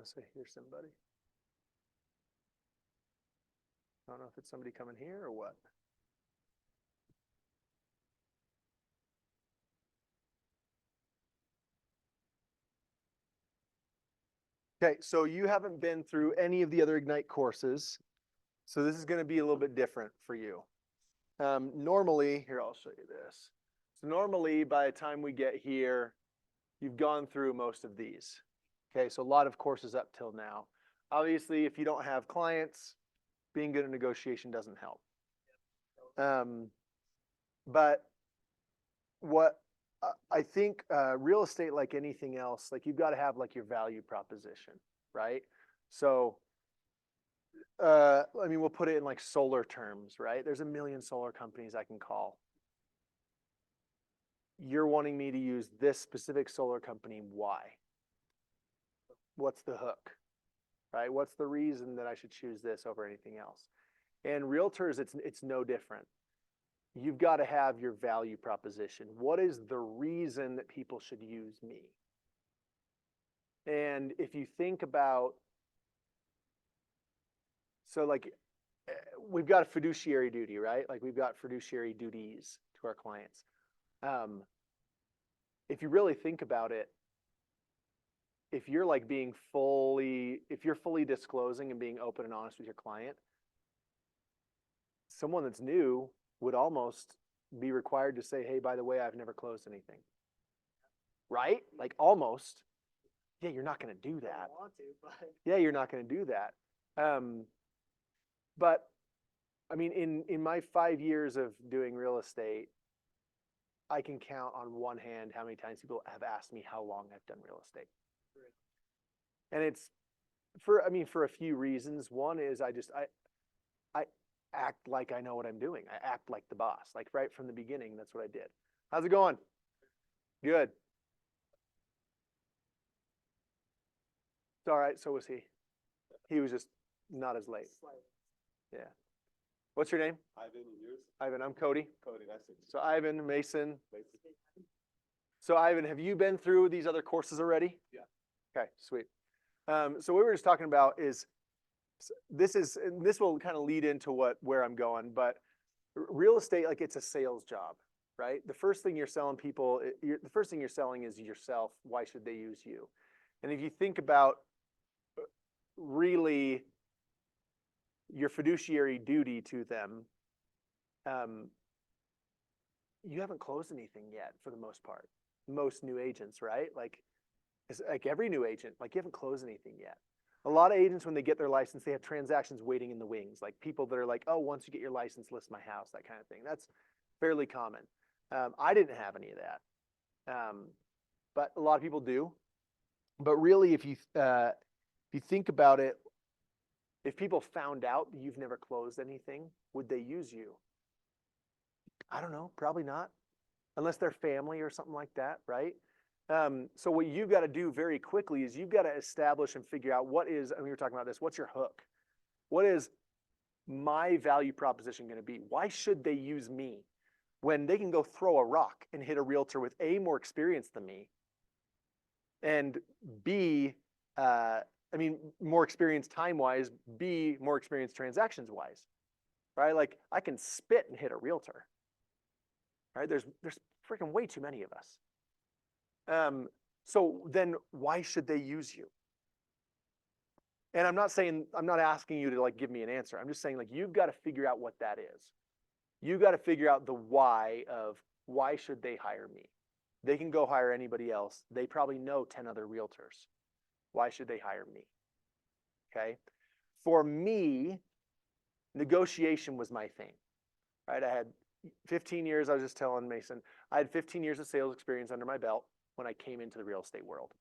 So here's somebody. I don't know if it's somebody coming here or what. Okay, so you haven't been through any of the other Ignite courses, so this is going to be a little bit different for you. Normally, here, I'll show you this. So normally, by the time we get here, you've gone through most of these. Okay, so a lot of courses up till now. Obviously, if you don't have clients, being good at negotiation doesn't help. But what I think real estate, like anything else, like you've got to have like your value proposition, right? So, I mean, we'll put it in like solar terms, right? There's a million solar companies I can call. You're wanting me to use this specific solar company. Why? What's the hook, right? What's the reason that I should choose this over anything else? And realtors, it's no different. You've got to have your value proposition. What is the reason that people should use me? And if you think about, so like we've got a fiduciary duty, right? Like we've got fiduciary duties to our clients. If you really think about it, if you're like if you're fully disclosing and being open and honest with your client, someone that's new would almost be required to say, hey, by the way, I've never closed anything. Right? Like almost. Yeah, you're not going to do that. I want to, but... Yeah, you're not going to do that. But I mean, in my 5 years of doing real estate, I can count on one hand how many times people have asked me how long I've done real estate. And it's for a few reasons. One is I act like I know what I'm doing. I act like the boss. Like right from the beginning, that's what I did. How's it going? Good. It's all right. So was he. He was just not as late. Yeah. What's your name? Ivan, and yours? Ivan, I'm Cody. Cody, nice to meet you. So Ivan, Mason. So Ivan, have you been through these other courses already? Yeah. Okay, sweet. So what we were just talking about is this will kind of lead into where I'm going, but real estate, like it's a sales job, right? The first thing you're selling people, the first thing you're selling is yourself. Why should they use you? And if you think about really your fiduciary duty to them, you haven't closed anything yet for the most part. Most new agents, right? Like it's like every new agent, like you haven't closed anything yet. A lot of agents, when they get their license, they have transactions waiting in the wings. Like people that are like, oh, once you get your license, list my house, that kind of thing. That's fairly common. I didn't have any of that, but a lot of people do. But really, if you think about it, if people found out that you've never closed anything, would they use you? I don't know, probably not, unless they're family or something like that, right? So what you've got to do very quickly is you've got to establish and figure out what is, and we were talking about this, what's your hook? What is my value proposition going to be? Why should they use me when they can go throw a rock and hit a realtor with A, more experience than me, and B, more experience time-wise, B, more experience transactions-wise, right? Like I can spit and hit a realtor, right? There's freaking way too many of us. So then why should they use you? And I'm not asking you to like give me an answer. I'm just saying like you've got to figure out what that is. You've got to figure out the why of why should they hire me? They can go hire anybody else. They probably know 10 other realtors. Why should they hire me? Okay. For me, negotiation was my thing, right? I had 15 years, I was just telling Mason, I had 15 years of sales experience under my belt when I came into the real estate world.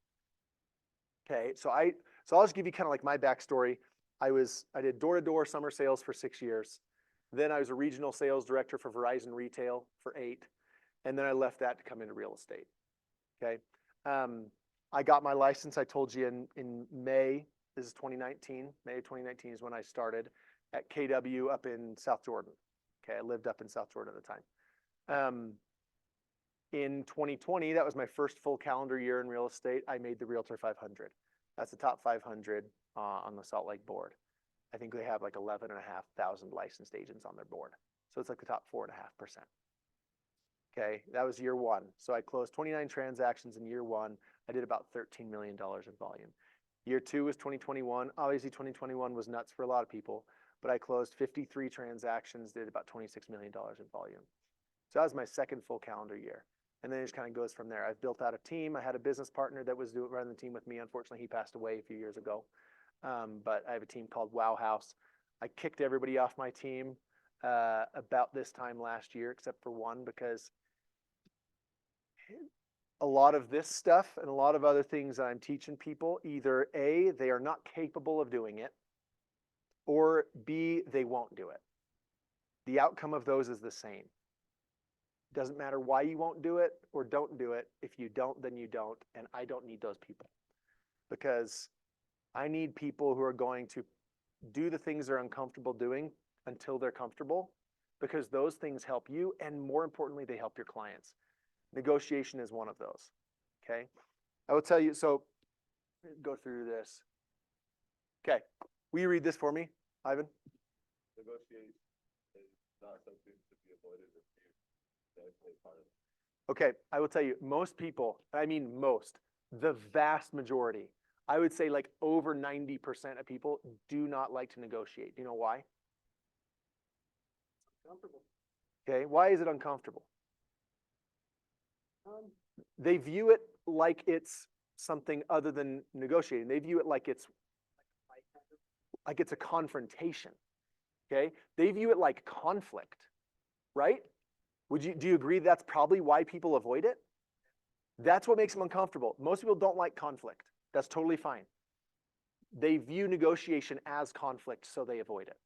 Okay, so I'll just give you kind of like my backstory. I did door-to-door summer sales for 6 years. Then I was a regional sales director for Verizon Retail for 8. And then I left that to come into real estate. Okay. I got my license, I told you in May, this is 2019, May of 2019 is when I started at KW up in South Jordan. Okay, I lived up in South Jordan at the time. In 2020, that was my first full calendar year in real estate. I made the Realtor 500. That's the top 500 on the Salt Lake board. I think they have like 11,500 licensed agents on their board. So it's like the top 4.5%. Okay, that was year one. So I closed 29 transactions in year one. I did about $13 million in volume. Year two was 2021. Obviously 2021 was nuts for a lot of people, but I closed 53 transactions, did about $26 million in volume. So that was my second full calendar year. And then it just kind of goes from there. I've built out a team. I had a business partner that was running the team with me. Unfortunately, he passed away a few years ago. But I have a team called Wow House. I kicked everybody off my team about this time last year, except for one, because a lot of this stuff and a lot of other things that I'm teaching people, either A, they are not capable of doing it, or B, they won't do it. The outcome of those is the same. Doesn't matter why you won't do it or don't do it. If you don't, then you don't. And I don't need those people, because I need people who are going to do the things they're uncomfortable doing until they're comfortable, because those things help you. And more importantly, they help your clients. Negotiation is one of those. Okay. I will tell you. So go through this. Okay. Will you read this for me, Ivan? Negotiate is not something to be avoided or feared. Okay, I will tell you, most people, I mean most, the vast majority, I would say like over 90% of people do not like to negotiate. Do you know why? Comfortable. Okay, why is it uncomfortable? They view it like it's something other than negotiating. They view it like it's a confrontation. Okay, they view it like conflict, right? Do you agree that's probably why people avoid it? That's what makes them uncomfortable. Most people don't like conflict. That's totally fine. They view negotiation as conflict, so they avoid it.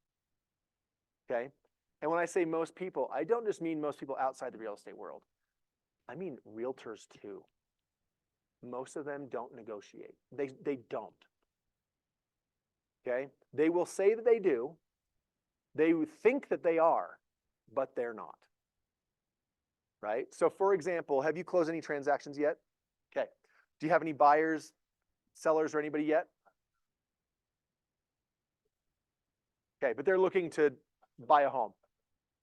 Okay? And when I say most people, I don't just mean most people outside the real estate world. I mean realtors too. Most of them don't negotiate. They don't. Okay? They will say that they do. They think that they are, but they're not. Right? So for example, have you closed any transactions yet? Okay. Do you have any buyers, sellers, or anybody yet? Okay, but they're looking to buy a home.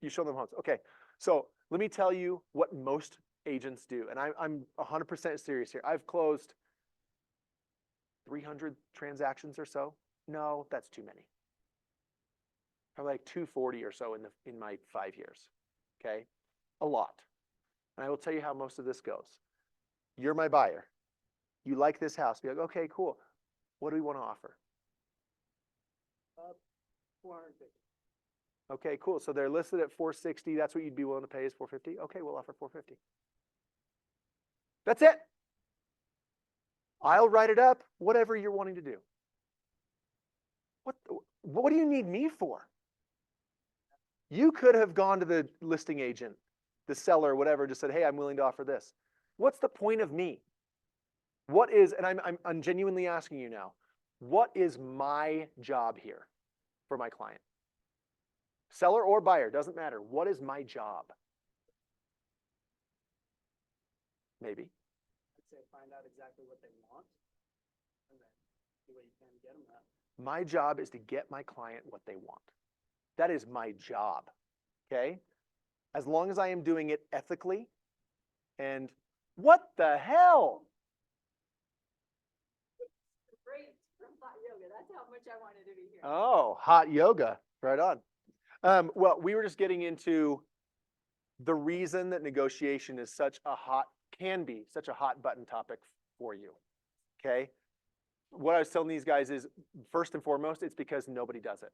You show them homes. Okay. So let me tell you what most agents do. And I'm 100% serious here. I've closed 300 transactions or so. No, that's too many. Probably like 240 or so in my 5 years. Okay? A lot. And I will tell you how most of this goes. You're my buyer. You like this house. Be like, okay, cool. What do we want to offer? 450. Okay, cool. So they're listed at 460. That's what you'd be willing to pay is 450. Okay, we'll offer 450. That's it. I'll write it up, whatever you're wanting to do. What do you need me for? You could have gone to the listing agent, the seller, whatever, just said, hey, I'm willing to offer this. What's the point of me? What is, and I'm genuinely asking you now, what is my job here for my client? Seller or buyer, doesn't matter. What is my job? Maybe. I'd say find out exactly what they want, and then do what you can to get them that. My job is to get my client what they want. That is my job, okay? As long as I am doing it ethically, and what the hell? Great from hot yoga. That's how much I wanted to be here. Oh, hot yoga, right on. Well, we were just getting into the reason that negotiation is can be such a hot button topic for you, okay? What I was telling these guys is, first and foremost, it's because nobody does it.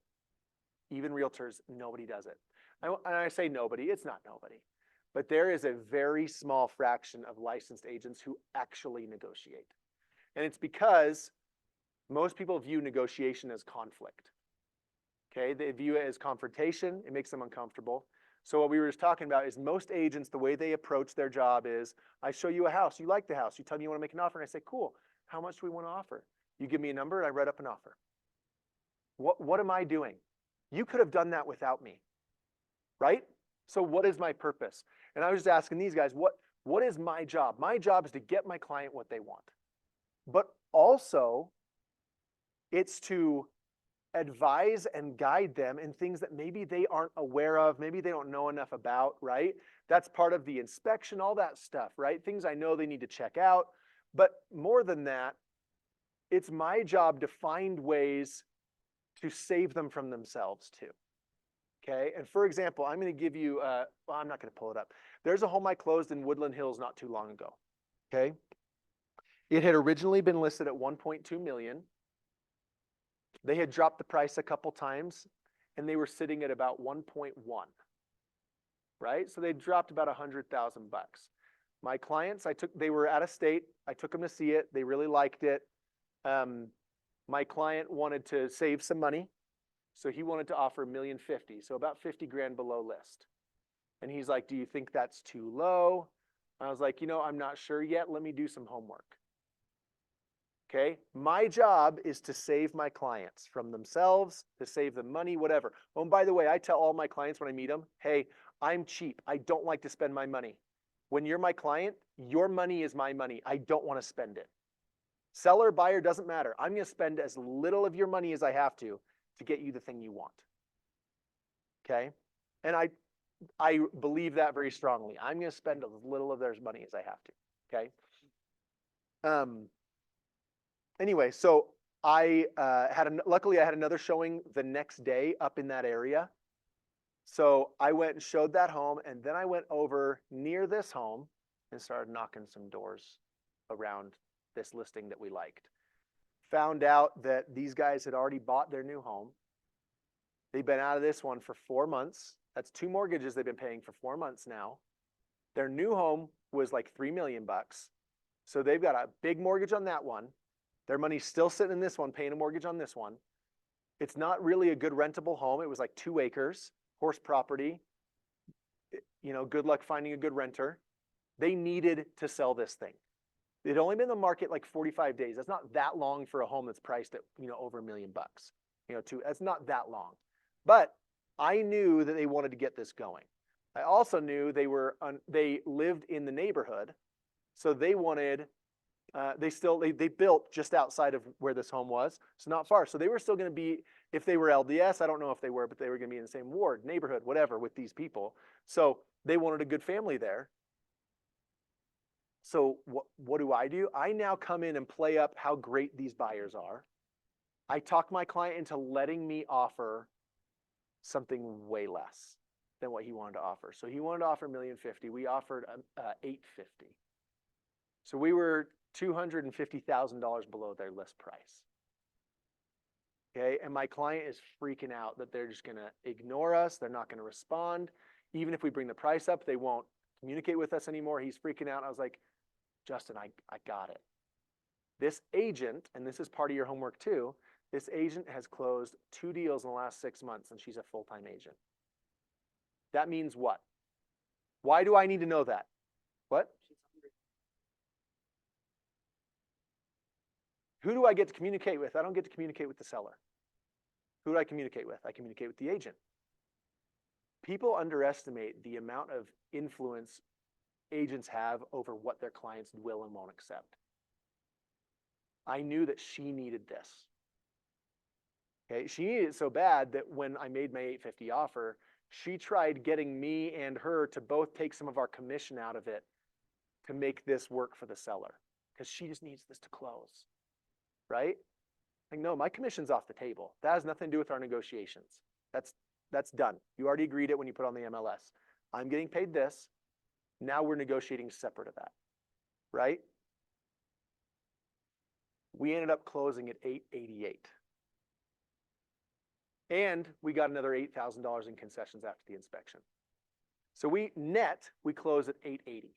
Even realtors, nobody does it. And I say nobody, it's not nobody. But there is a very small fraction of licensed agents who actually negotiate. And it's because most people view negotiation as conflict. Okay, they view it as confrontation. It makes them uncomfortable. So what we were just talking about is most agents, the way they approach their job is, I show you a house. You like the house. You tell me you want to make an offer. And I say, cool. How much do we want to offer? You give me a number and I write up an offer. What am I doing? You could have done that without me, right? So what is my purpose? And I was just asking these guys, what is my job? My job is to get my client what they want. But also, It's to advise and guide them in things that maybe they aren't aware of, maybe they don't know enough about, right? That's part of the inspection, all that stuff, right? Things I know they need to check out. But more than that, it's my job to find ways to save them from themselves too. Okay. And for example, I'm going to give you, well, I'm not going to pull it up. There's a home I closed in Woodland Hills not too long ago. Okay. It had originally been listed at 1.2 million. They had dropped the price a couple times and they were sitting at about 1.1, right? So they dropped about 100,000 bucks. My clients, they were out of state. I took them to see it. They really liked it. My client wanted to save some money. So he wanted to offer $1.05 million, so about 50 grand below list. And he's like, do you think that's too low? I was like, I'm not sure yet. Let me do some homework. Okay. My job is to save my clients from themselves, to save them money, whatever. Oh, and by the way, I tell all my clients when I meet them, hey, I'm cheap. I don't like to spend my money. When you're my client, your money is my money. I don't want to spend it. Seller, buyer, doesn't matter. I'm going to spend as little of your money as I have to get you the thing you want. Okay? And I believe that very strongly. I'm going to spend as little of their money as I have to. Okay? Anyway, so luckily I had another showing the next day up in that area. So I went and showed that home, and then I went over near this home and started knocking some doors around this listing that we liked. Found out that these guys had already bought their new home. They've been out of this one for 4 months. That's 2 mortgages they've been paying for 4 months now. Their new home was like $3 million bucks. So they've got a big mortgage on that one. Their money's still sitting in this one, paying a mortgage on this one. It's not really a good rentable home. It was like 2 acres, horse property. Good luck finding a good renter. They needed to sell this thing. It'd only been in the market like 45 days. That's not that long for a home that's priced at, over $1 million bucks. That's not that long. But I knew that they wanted to get this going. I also knew they lived in the neighborhood. So they wanted, they built just outside of where this home was. So not far. So they were still going to be, if they were LDS, I don't know if they were, but they were going to be in the same ward, neighborhood, whatever, with these people. So they wanted a good family there. So what do? I now come in and play up how great these buyers are. I talk my client into letting me offer something way less than what he wanted to offer. So he wanted to offer $1.05 million. We offered $850. So we were $250,000 below their list price. Okay, and my client is freaking out that they're just going to ignore us. They're not going to respond. Even if we bring the price up, they won't communicate with us anymore. He's freaking out. I was like, Justin, I got it. This agent, and this is part of your homework too, this agent has closed 2 deals in the last 6 months, and she's a full-time agent. That means what? Why do I need to know that? What? Who do I get to communicate with? I don't get to communicate with the seller. Who do I communicate with? I communicate with the agent. People underestimate the amount of influence agents have over what their clients will and won't accept. I knew that she needed this. Okay, she needed it so bad that when I made my $850 offer, she tried getting me and her to both take some of our commission out of it to make this work for the seller, because she just needs this to close, right? Like, no, my commission's off the table. That has nothing to do with our negotiations. That's done. You already agreed it when you put on the MLS. I'm getting paid this. Now we're negotiating separate of that, right? We ended up closing at $888. And we got another $8,000 in concessions after the inspection. So we closed at $880.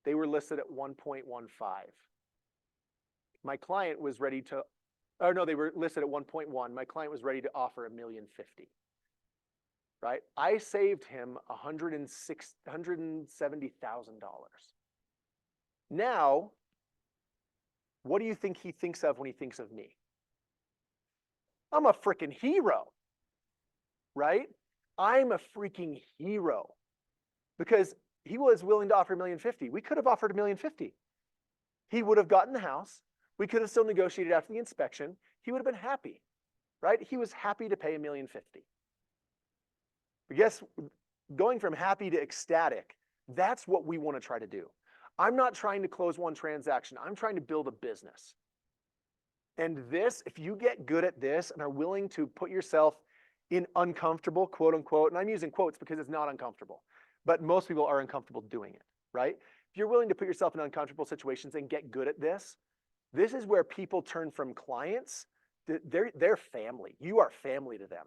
They were listed at $1.15. My client was ready to, or no, they were listed at 1.1. My client was ready to offer $1.05 million. Right? I saved him $170,000. Now, what do you think he thinks of when he thinks of me? I'm a freaking hero, right? I'm a freaking hero, because he was willing to offer $1.05 million. We could have offered $1.05 million. He would have gotten the house, We could have still negotiated after the inspection. He would have been happy, right? He was happy to pay $1.05 million. But guess, going from happy to ecstatic, that's what we want to try to do. I'm not trying to close one transaction. I'm trying to build a business. And this, if you get good at this and are willing to put yourself in uncomfortable, quote unquote, and I'm using quotes because it's not uncomfortable, but most people are uncomfortable doing it, right? If you're willing to put yourself in uncomfortable situations and get good at this, this is where people turn from clients to they're family. You are family to them.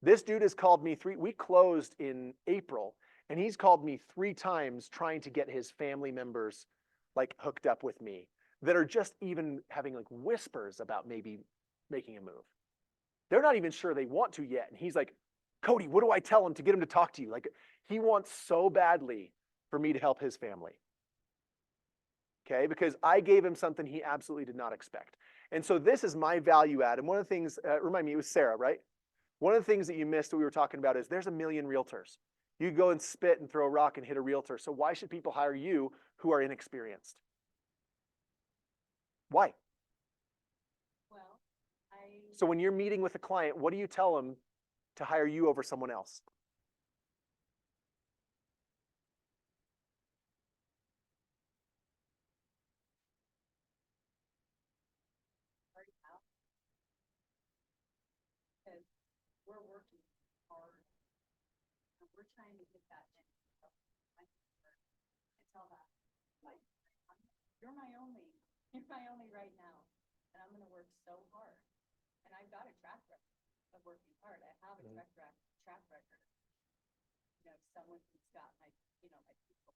This dude has called me we closed in April, and he's called me 3 times trying to get his family members like hooked up with me that are just even having like whispers about maybe making a move. They're not even sure they want to yet. And he's like, Cody, what do I tell him to get him to talk to you? Like, he wants so badly for me to help his family. Okay, because I gave him something he absolutely did not expect. And so this is my value add. And one of the things, remind me, it was Sarah, right? One of the things that you missed that we were talking about is there's 1 million realtors. You go and spit and throw a rock and hit a realtor. So why should people hire you who are inexperienced? Why? Well, So when you're meeting with a client, what do you tell them to hire you over someone else? already out because we're working hard and we're trying to get that in. So I tell that, like, you're my only right now, and I'm gonna work so hard. And I've got a track record of working hard. I have a track record. Someone who's got my people.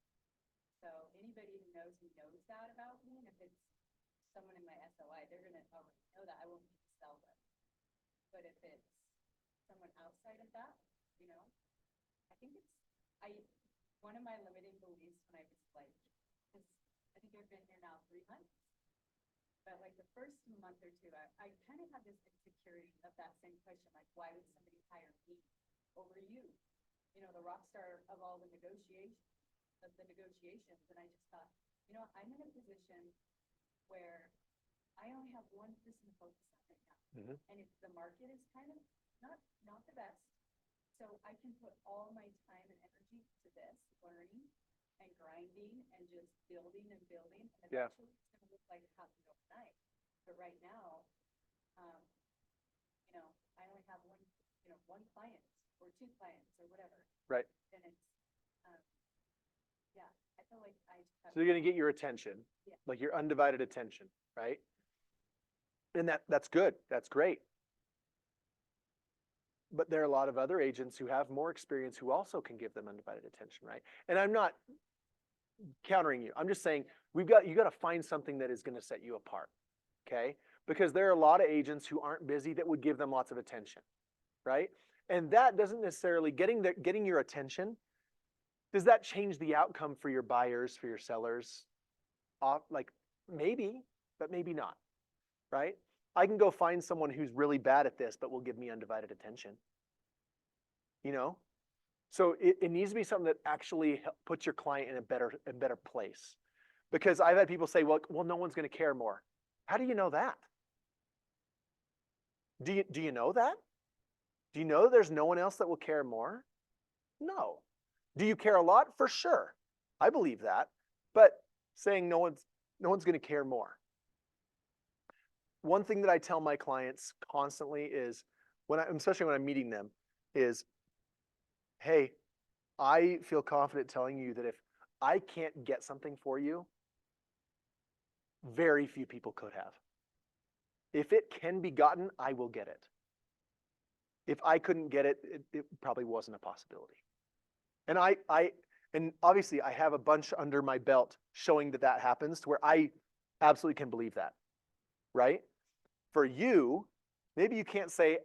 So anybody who knows that about me, and if it's someone in my SOI, they're gonna already know that. I won't need to sell them. But if it's someone outside of that, I think one of my limiting beliefs when I was like, because I think I've been here now 3 months. But like the first month or two, I kind of had this insecurity of that same question, like, why would somebody hire me over you? The rock star of all the negotiations. And I just thought, I'm in a position where I only have one person to focus on right now. Mm-hmm. And if the market is kind of not the best, so I can put all my time and energy to this, learning and grinding and just building and building. And eventually it's going to look like it happened overnight. But right now, I only have one client or 2 clients or whatever. Right. And it's, I feel like I just have. So they're going to get your attention, like your undivided attention, right? And that's good. That's great. But there are a lot of other agents who have more experience who also can give them undivided attention, right? And I'm not countering you. I'm just saying you got to find something that is going to set you apart, okay? Because there are a lot of agents who aren't busy that would give them lots of attention, right? And that doesn't necessarily getting your attention. Does that change the outcome for your buyers, for your sellers? Like maybe, but maybe not, right? I can go find someone who's really bad at this, but will give me undivided attention. So it needs to be something that actually puts your client in a better place. Because I've had people say, well, no one's going to care more. How do you know that? Do you know that? Do you know that there's no one else that will care more? No. Do you care a lot? For sure. I believe that. But saying no one's going to care more. One thing that I tell my clients constantly is, especially when I'm meeting them, is, hey, I feel confident telling you that if I can't get something for you, very few people could have. If it can be gotten, I will get it. If I couldn't get it, it probably wasn't a possibility. And and obviously I have a bunch under my belt showing that happens to where I absolutely can believe that, right? For you, maybe you can't say,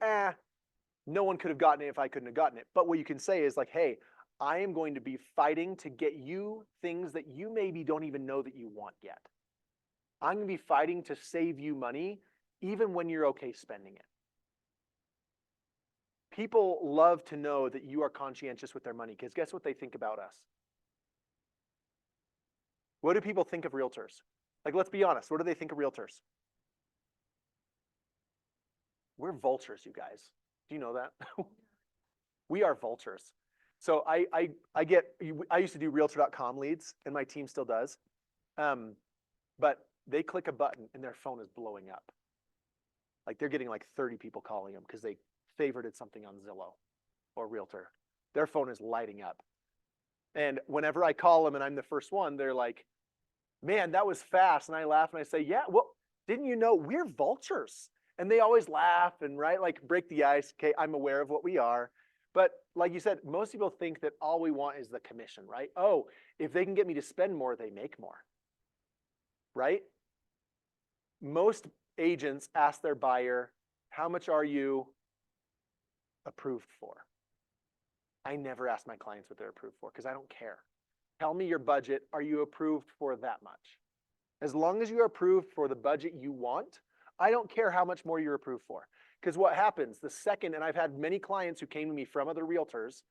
no one could have gotten it if I couldn't have gotten it. But what you can say is like, hey, I am going to be fighting to get you things that you maybe don't even know that you want yet. I'm going to be fighting to save you money, even when you're okay spending it. People love to know that you are conscientious with their money, because guess what they think about us? What do people think of realtors? Like, let's be honest. What do they think of realtors? We're vultures, you guys. Do you know that? We are vultures. So I used to do realtor.com leads, and my team still does. But they click a button and their phone is blowing up. Like they're getting like 30 people calling them because they favorited something on Zillow or Realtor. Their phone is lighting up. And whenever I call them and I'm the first one, they're like, man, that was fast. And I laugh and I say, yeah, well, didn't you know we're vultures? And they always laugh and like break the ice. Okay, I'm aware of what we are. But like you said, most people think that all we want is the commission, right? Oh, if they can get me to spend more, they make more, right? Most agents ask their buyer, how much are you approved for? I never ask my clients what they're approved for because I don't care. Tell me your budget. Are you approved for that much? As long as you're approved for the budget you want, I don't care how much more you're approved for. Because what happens the second, and I've had many clients who came to me from other realtors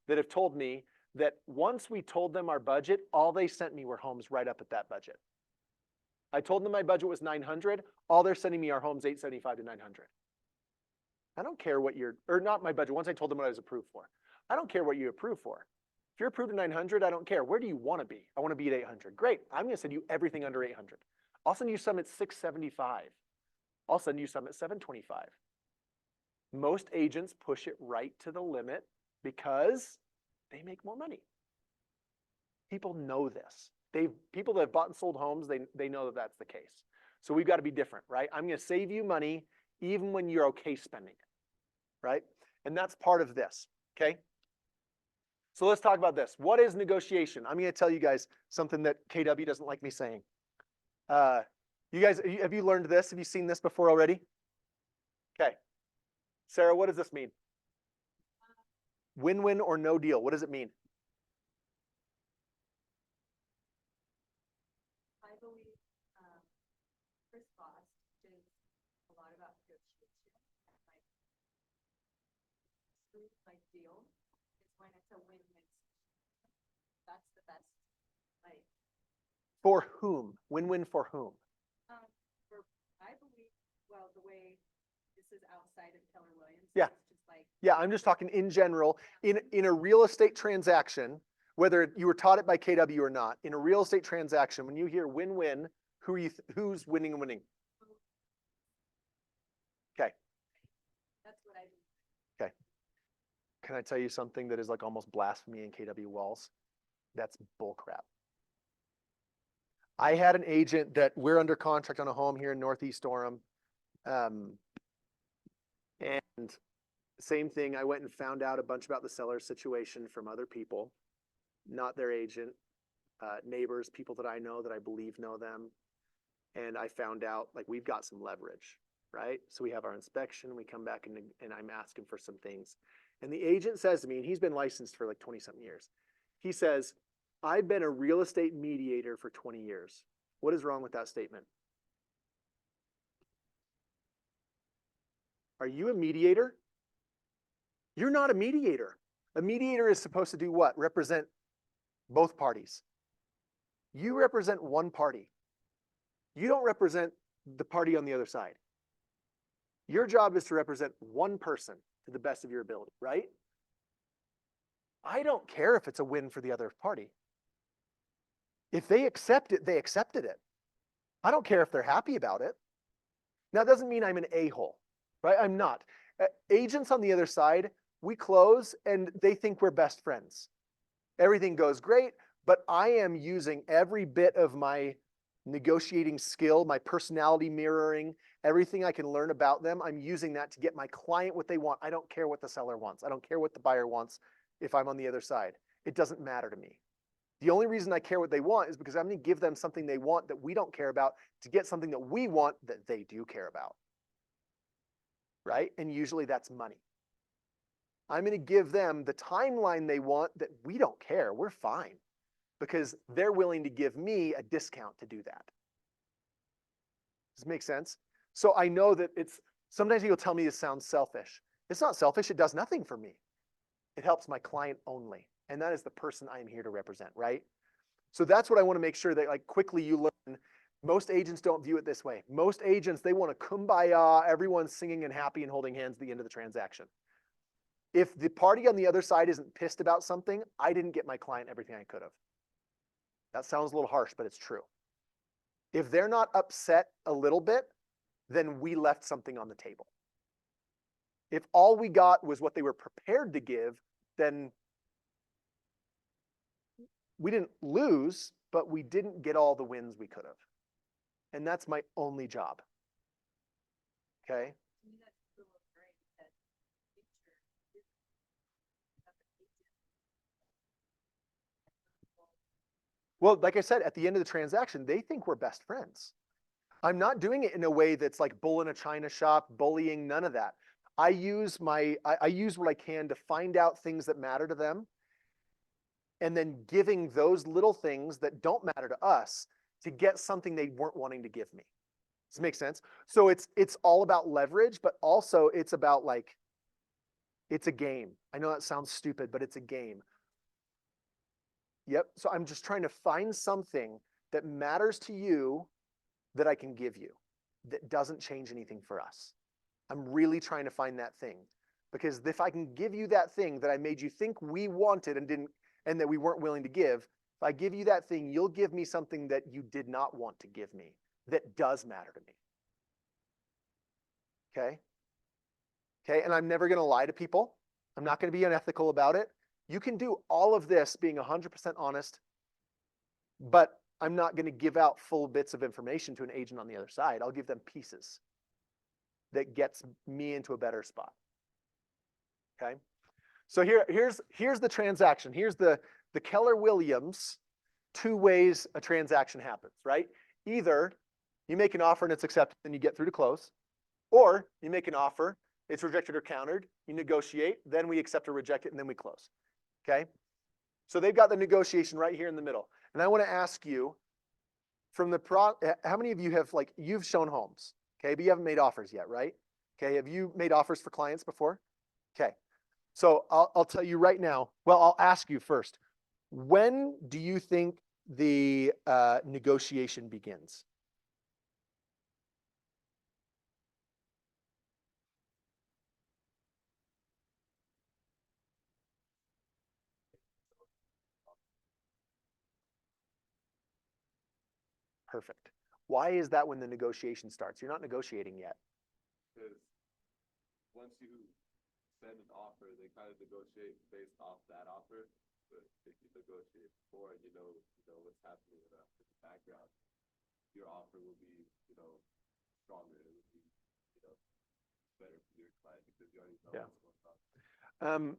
that have told me that once we told them our budget, all they sent me were homes right up at that budget. I told them my budget was 900. All they're sending me are homes 875 to 900. I don't care what or not my budget. Once I told them what I was approved for. I don't care what you approve for. If you're approved at 900, I don't care. Where do you want to be? I want to be at 800. Great. I'm going to send you everything under 800. I'll send you some at 675. I'll send you some at 725. Most agents push it right to the limit because they make more money. People know this. People that have bought and sold homes, they know that that's the case. So we've got to be different, right? I'm going to save you money even when you're okay spending it, right? And that's part of this, okay? So let's talk about this. What is negotiation? I'm going to tell you guys something that KW doesn't like me saying. You guys, have you learned this? Have you seen this before already? Okay. Sarah, what does this mean? Win-win or no deal. What does it mean? I believe Chris Voss is a lot about negotiation and like deal is when it's a win-win. That's the best. Like For whom? Win-win for whom? I believe, well, the way this is outside of Keller Williams. Yeah. It's just like, Yeah, I'm just talking in general. In a real estate transaction, whether you were taught it by KW or not, in a real estate transaction, when you hear win-win, who's winning and winning? Okay. that's what I do. Okay. Can I tell you something that is like almost blasphemy in KW walls? That's bullcrap. I had an agent that we're under contract on a home here in Northeast Orem. And same thing, I went and found out a bunch about the seller's situation from other people, not their agent, neighbors, people that I know that I believe know them. And I found out like we've got some leverage, right? So we have our inspection, we come back and I'm asking for some things. And the agent says to me, and he's been licensed for like 20-something years. He says, I've been a real estate mediator for 20 years. What is wrong with that statement? Are you a mediator? You're not a mediator. A mediator is supposed to do what? Represent both parties. You represent one party. You don't represent the party on the other side. Your job is to represent one person to the best of your ability, right? I don't care if it's a win for the other party. If they accept it, they accepted it. I don't care if they're happy about it. Now, it doesn't mean I'm an a-hole, right? I'm not. Agents on the other side, we close and they think we're best friends. Everything goes great, but I am using every bit of my negotiating skill, my personality mirroring, everything I can learn about them. I'm using that to get my client what they want. I don't care what the seller wants. I don't care what the buyer wants if I'm on the other side. It doesn't matter to me. The only reason I care what they want is because I'm going to give them something they want that we don't care about to get something that we want that they do care about. Right? And usually that's money. I'm going to give them the timeline they want that we don't care. We're fine because they're willing to give me a discount to do that. Does this make sense? So I know that sometimes you'll tell me this sounds selfish. It's not selfish. It does nothing for me. It helps my client only. And that is the person I am here to represent, right? So that's what I want to make sure that like quickly you learn Most agents don't view it this way. Most agents, they want to kumbaya, everyone's singing and happy and holding hands at the end of the transaction. If the party on the other side isn't pissed about something, I didn't get my client everything I could have. That sounds a little harsh, but it's true. If they're not upset a little bit, then we left something on the table. If all we got was what they were prepared to give, then we didn't lose, but we didn't get all the wins we could have. And that's my only job. Okay? To me, that's still great that picture is another agent. Well, like I said, at the end of the transaction, they think we're best friends. I'm not doing it in a way that's like bull in a china shop, bullying, none of that. I use what I can to find out things that matter to them, and then giving those little things that don't matter to us to get something they weren't wanting to give me. Does it make sense? So it's all about leverage, but also it's about like, it's a game. I know that sounds stupid, but it's a game. Yep. So I'm just trying to find something that matters to you that I can give you that doesn't change anything for us. I'm really trying to find that thing, because if I can give you that thing that I made you think we wanted and didn't, and that we weren't willing to give, if I give you that thing, you'll give me something that you did not want to give me that does matter to me. Okay? Okay, and I'm never going to lie to people. I'm not going to be unethical about it. You can do all of this being 100% honest, but I'm not going to give out full bits of information to an agent on the other side. I'll give them pieces that gets me into a better spot. Okay? So here's the transaction. Here's the Keller Williams 2 ways a transaction happens, right? Either you make an offer and it's accepted and you get through to close, or you make an offer, it's rejected or countered, you negotiate, then we accept or reject it, and then we close. Okay? So they've got the negotiation right here in the middle. And I want to ask you, from the how many of you have, like, you've shown homes, okay, but you haven't made offers yet, right? Okay, have you made offers for clients before? Okay, so I'll tell you right now, well, I'll ask you first, when do you think the negotiation begins? Perfect. Why is that when the negotiation starts? You're not negotiating yet. Because once you send an offer, they kind of negotiate based off that offer. But if you negotiate before, you know what's happening in the background, your offer will be, stronger. It will be, better for your client because you already know what's going on.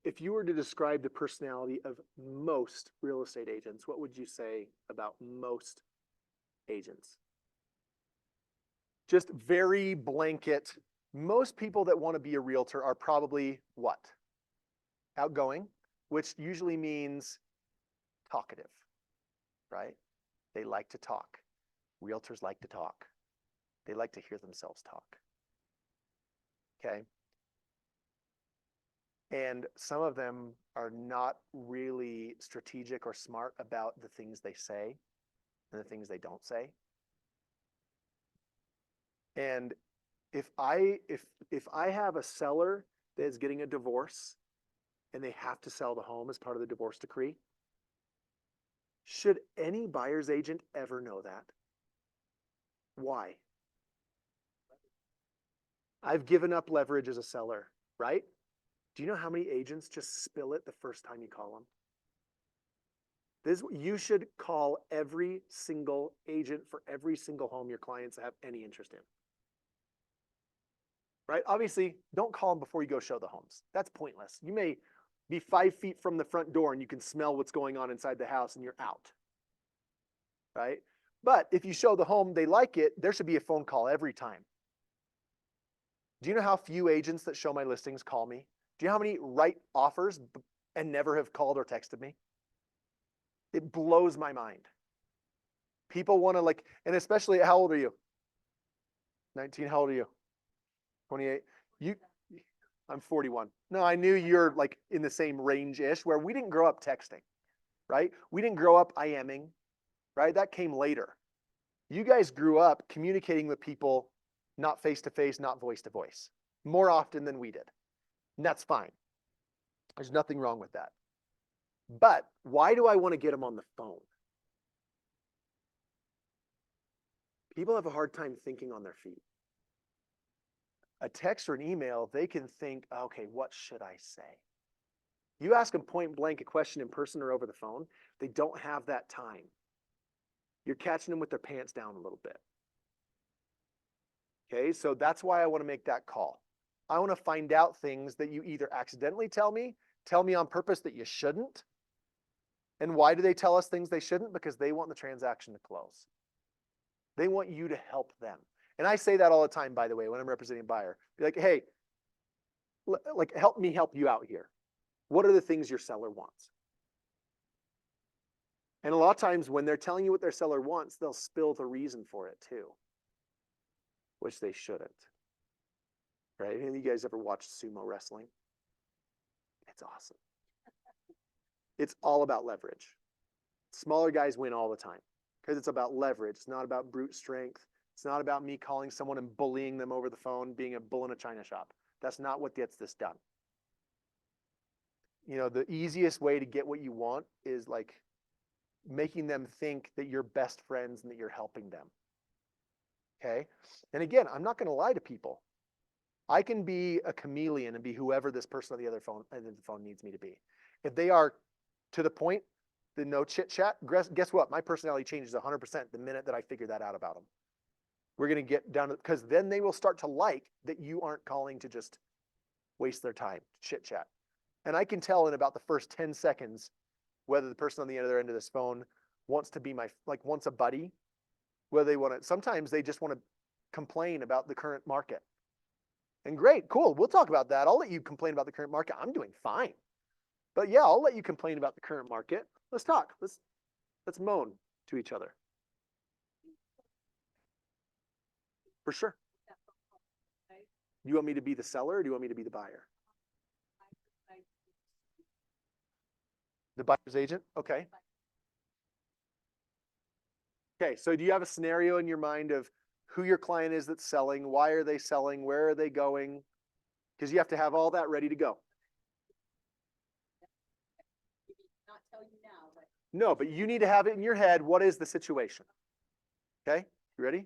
If you were to describe the personality of most real estate agents, what would you say about most agents? Just very blanket. Most people that want to be a realtor are probably what? Outgoing, which usually means talkative, right? They like to talk. Realtors like to talk. They like to hear themselves talk. Okay? And some of them are not really strategic or smart about the things they say and the things they don't say. And if I have a seller that is getting a divorce and they have to sell the home as part of the divorce decree, should any buyer's agent ever know that? Why? I've given up leverage as a seller, right? Do you know how many agents just spill it the first time you call them? You should call every single agent for every single home your clients have any interest in. Right? Obviously, don't call them before you go show the homes. That's pointless. You may be 5 feet from the front door and you can smell what's going on inside the house and you're out. Right? But if you show the home, they like it, there should be a phone call every time. Do you know how few agents that show my listings call me? Do you know how many write offers and never have called or texted me? It blows my mind. People want to and especially, how old are you? 19, how old are you? 28? I'm 41. No, I knew you're like in the same range-ish where we didn't grow up texting, right? We didn't grow up IMing, right? That came later. You guys grew up communicating with people not face to face, not voice to voice, more often than we did. And that's fine. There's nothing wrong with that. But why do I want to get them on the phone? People have a hard time thinking on their feet. A text or an email, they can think, okay, what should I say? You ask them point blank a question in person or over the phone, they don't have that time. You're catching them with their pants down a little bit. Okay, so that's why I want to make that call. I want to find out things that you either accidentally tell me on purpose that you shouldn't. And why do they tell us things they shouldn't? Because they want the transaction to close. They want you to help them. And I say that all the time, by the way, when I'm representing a buyer. Be like, hey, like help me help you out here. What are the things your seller wants? And a lot of times when they're telling you what their seller wants, they'll spill the reason for it too, which they shouldn't. Right? Any of you guys ever watched sumo wrestling? It's awesome. It's all about leverage. Smaller guys win all the time because it's about leverage. It's not about brute strength. It's not about me calling someone and bullying them over the phone, being a bull in a china shop. That's not what gets this done. You know, the easiest way to get what you want is like making them think that you're best friends and that you're helping them. Okay? And again, I'm not going to lie to people. I can be a chameleon and be whoever this person on the other phone needs me to be. If they are to the point, the no chit chat, guess what? My personality changes 100% the minute that I figure that out about them. We're going to get down to, because then they will start to like that you aren't calling to just waste their time, chit chat. And I can tell in about the first 10 seconds whether the person on the other end of this phone wants to be wants a buddy, whether they want to, sometimes they just want to complain about the current market. And great, cool, we'll talk about that. I'll let you complain about the current market. I'm doing fine. But yeah, I'll let you complain about the current market. Let's talk. Let's moan to each other. For sure. Do you want me to be the seller or do you want me to be the buyer? The buyer's agent? Okay. Okay, so do you have a scenario in your mind of who your client is that's selling? Why are they selling? Where are they going? Because you have to have all that ready to go. Not tell you now, but No, but you need to have it in your head. What is the situation? Okay, you ready?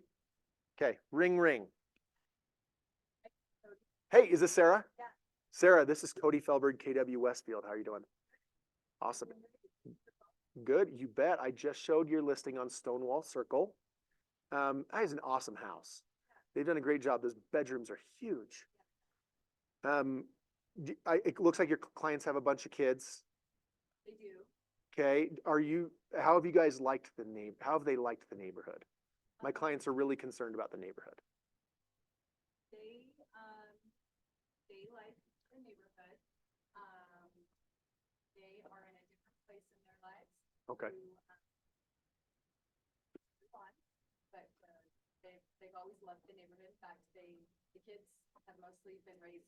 Okay, ring, ring. Hey, is this Sarah? Yeah. Sarah, this is Cody Fehlberg, KW Westfield. How are you doing? Awesome. Good, you bet. I just showed your listing on Stonewall Circle. That is an awesome house. They've done a great job. Those bedrooms are huge. It looks like your clients have a bunch of kids. they do. Okay, how have you guys liked how have they liked the neighborhood? My clients are really concerned about the neighborhood. They like the neighborhood. They are in a different place in their lives. Okay. But they've always loved the neighborhood. In fact, the kids have mostly been raised,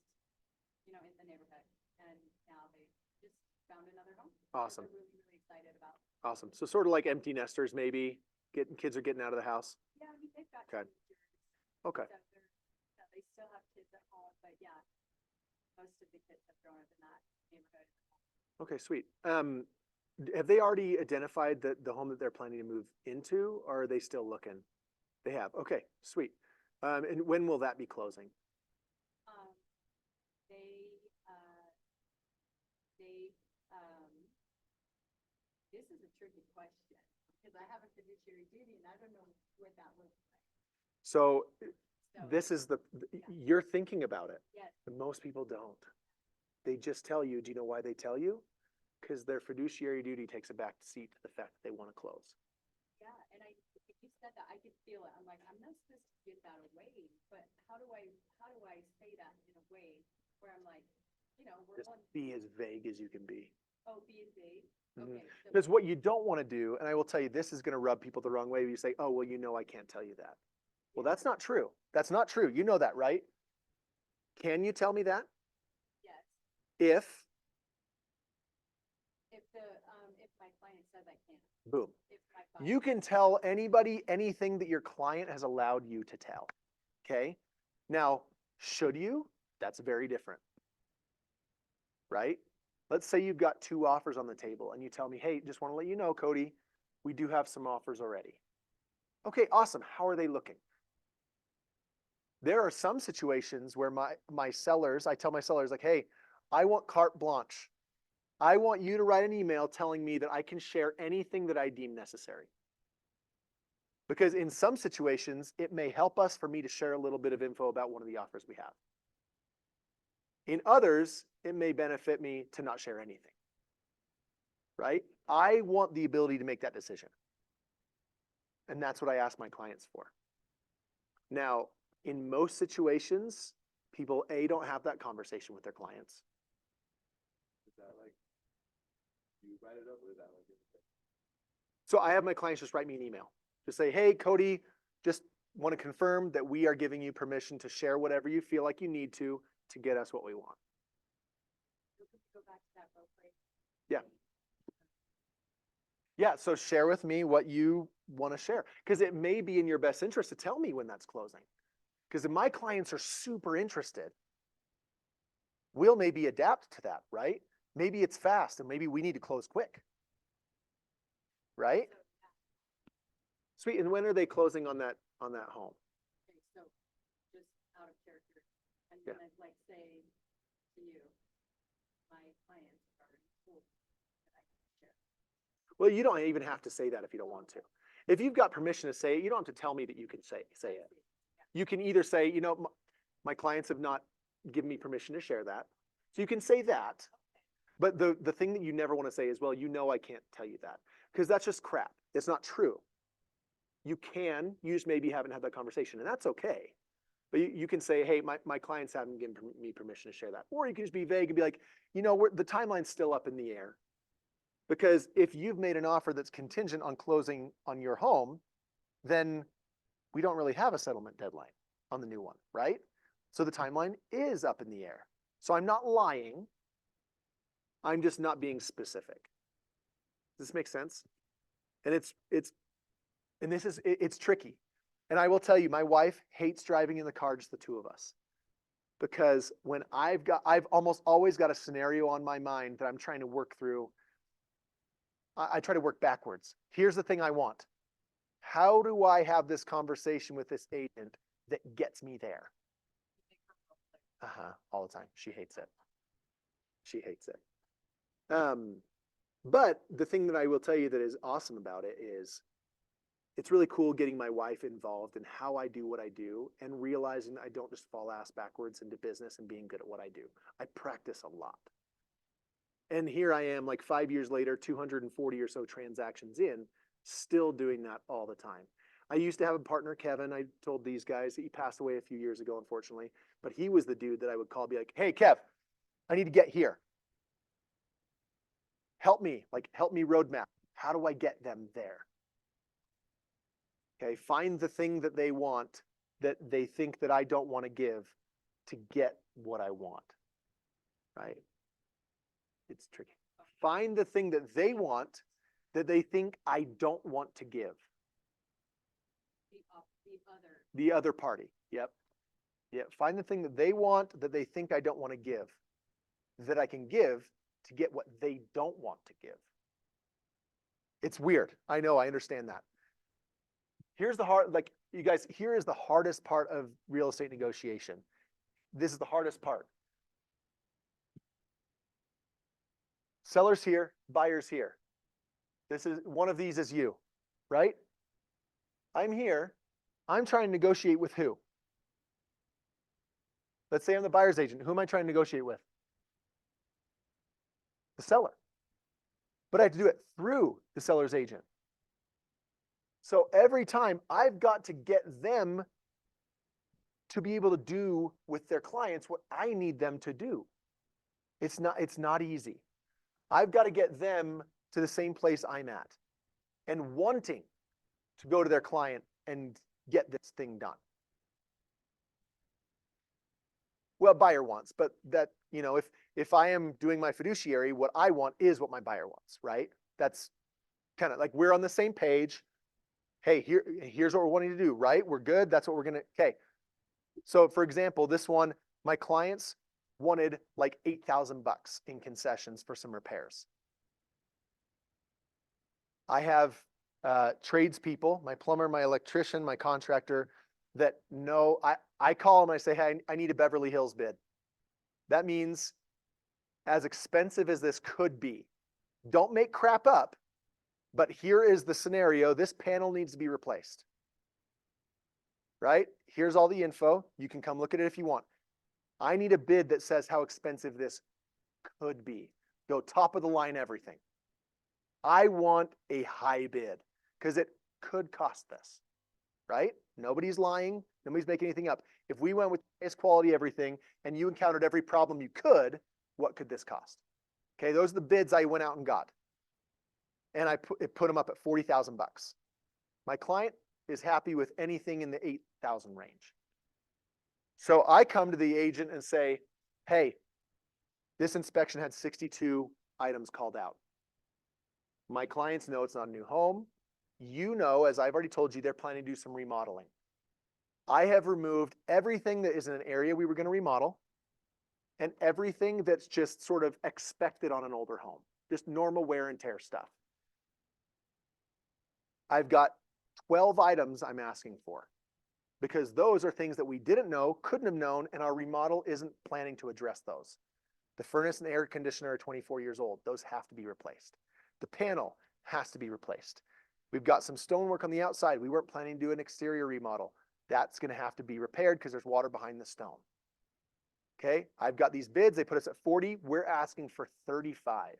in the neighborhood, and now they just found another home. Awesome. They're really, really excited about. Awesome. So sort of like empty nesters, maybe kids are getting out of the house. Yeah, I mean, they've got Okay. teenagers. Okay. So they still have kids at home, but yeah, most of the kids have grown up in that neighborhood. Okay, sweet. Have they already identified the home that they're planning to move into, or are they still looking? They have. Okay, sweet. And when will that be closing? This is a tricky question because I have a fiduciary duty and I don't know what that looks like. So So, this is you're thinking about it. yes, And most people don't. They just tell you. Do you know why they tell you? Because their fiduciary duty takes a back seat to the fact that they want to close. yeah, and if you said that, I could feel it. I'm like, I'm not supposed to give that away, but how do I say that in a way where I'm like, we're Just on, be as vague as you can be. B and Z. Mhm. Okay. So Because what you don't want to do, and I will tell you, this is going to rub people the wrong way. You say, oh, well, I can't tell you that. Well, that's not true. That's not true. You know that, right? Can you tell me that? yes, If, if my client says I can't, boom. if my You can tell anybody anything that your client has allowed you to tell. Okay. Now, should you? That's very different. Right? Let's say you've got 2 offers on the table and you tell me, hey, just want to let you know, Cody, we do have some offers already. Okay, awesome. How are they looking? There are some situations where my sellers, I tell my sellers like, hey, I want carte blanche. I want you to write an email telling me that I can share anything that I deem necessary. Because in some situations, it may help us for me to share a little bit of info about one of the offers we have. In others, it may benefit me to not share anything. Right? I want the ability to make that decision. And that's what I ask my clients for. Now, in most situations, people, A, don't have that conversation with their clients. Is that like, you write it up, or is that like? So I have my clients just write me an email. Just say, hey, Cody, just want to confirm that we are giving you permission to share whatever you feel like you need to get us what we want. Go back to that real quick. Yeah. Yeah, so share with me what you want to share. Because it may be in your best interest to tell me when that's closing. Because if my clients are super interested, we'll maybe adapt to that, right? Maybe it's fast and maybe we need to close quick. Right? Sweet. And when are they closing on that home? Okay, so just out of character, I'm Yeah. gonna like say to you, my clients are already told that I can share. Well, you don't even have to say that if you don't want to. If you've got permission to say it, you don't have to tell me that you can say it. Yeah. You can either say, you know, my clients have not given me permission to share that. So you can say that. But the thing that you never want to say is, well, you know I can't tell you that. Because that's just crap. It's not true. You just maybe haven't had that conversation, and that's okay. But you can say, hey, my clients haven't given me permission to share that. Or you can just be vague and be like, you know, the timeline's still up in the air. Because if you've made an offer that's contingent on closing on your home, then we don't really have a settlement deadline on the new one, right? So the timeline is up in the air. So I'm not lying. I'm just not being specific. Does this make sense? And it's tricky. And I will tell you, my wife hates driving in the car, just the 2 of us. Because when I've almost always got a scenario on my mind that I'm trying to work through. I try to work backwards. Here's the thing I want. How do I have this conversation with this agent that gets me there? All the time. She hates it. She hates it. But the thing that I will tell you that is awesome about it is it's really cool getting my wife involved in how I do what I do and realizing I don't just fall ass backwards into business and being good at what I do. I practice a lot. And here I am, like 5 years later, 240 or so transactions in, still doing that all the time. I used to have a partner, Kevin. I told these guys, he passed away a few years ago, unfortunately. But he was the dude that I would call, be like, hey, Kev, I need to get here. Help me roadmap. How do I get them there? Okay, find the thing that they want that they think that I don't want to give to get what I want, right? It's tricky. Find the thing that they want that they think I don't want to give. The other party. Yep. Yeah. Find the thing that they want that they think I don't want to give, that I can give to get what they don't want to give. It's weird. I know. I understand that. Here's the hard, like you guys, here is the hardest part of real estate negotiation. This is the hardest part. Sellers here, buyers here. This is one of these is you, right? I'm here. I'm trying to negotiate with who? Let's say I'm the buyer's agent. Who am I trying to negotiate with? The seller. But I have to do it through the seller's agent. So every time I've got to get them to be able to do with their clients what I need them to do. It's not easy. I've got to get them to the same place I'm at and wanting to go to their client and get this thing done. Well, buyer wants, but that, you know, if I am doing my fiduciary, what I want is what my buyer wants, right? That's kind of like we're on the same page. hey, here's what we're wanting to do, right? We're good. That's what we're gonna, okay. So for example, this one, my clients wanted like $8,000 in concessions for some repairs. I have tradespeople, my plumber, my electrician, my contractor that know, I call them, I say, hey, I need a Beverly Hills bid. That means as expensive as this could be, don't make crap up, but here is the scenario. This panel needs to be replaced, right? Here's all the info. You can come look at it if you want. I need a bid that says how expensive this could be. Go top of the line, everything. I want a high bid because it could cost this, right? Nobody's lying. Nobody's making anything up. If we went with highest quality everything and you encountered every problem you could, what could this cost? Okay, those are the bids I went out and got. And I put them up at $40,000. My client is happy with anything in the 8,000 range. So I come to the agent and say, hey, this inspection had 62 items called out. My clients know it's not a new home. You know, as I've already told you, they're planning to do some remodeling. I have removed everything that is in an area we were going to remodel and everything that's just sort of expected on an older home, just normal wear and tear stuff. I've got 12 items I'm asking for because those are things that we didn't know, couldn't have known, and our remodel isn't planning to address those. The furnace and air conditioner are 24 years old. Those have to be replaced. The panel has to be replaced. We've got some stonework on the outside. We weren't planning to do an exterior remodel. That's going to have to be repaired because there's water behind the stone. Okay, I've got these bids. They put us at 40. We're asking for 35.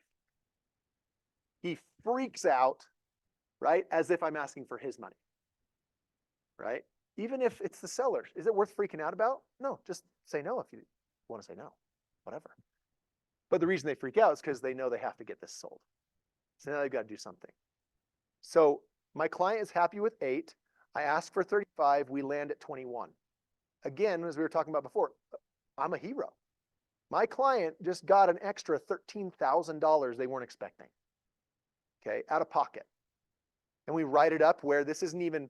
He freaks out, right? As if I'm asking for his money, right? Even if it's the seller, is it worth freaking out about? No, just say no if you want to say no, whatever. But the reason they freak out is because they know they have to get this sold. So now they've got to do something. So my client is happy with 8. I ask for 35. We land at 21. Again, as we were talking about before, I'm a hero. My client just got an extra $13,000 they weren't expecting, okay, out of pocket. And we write it up where this isn't even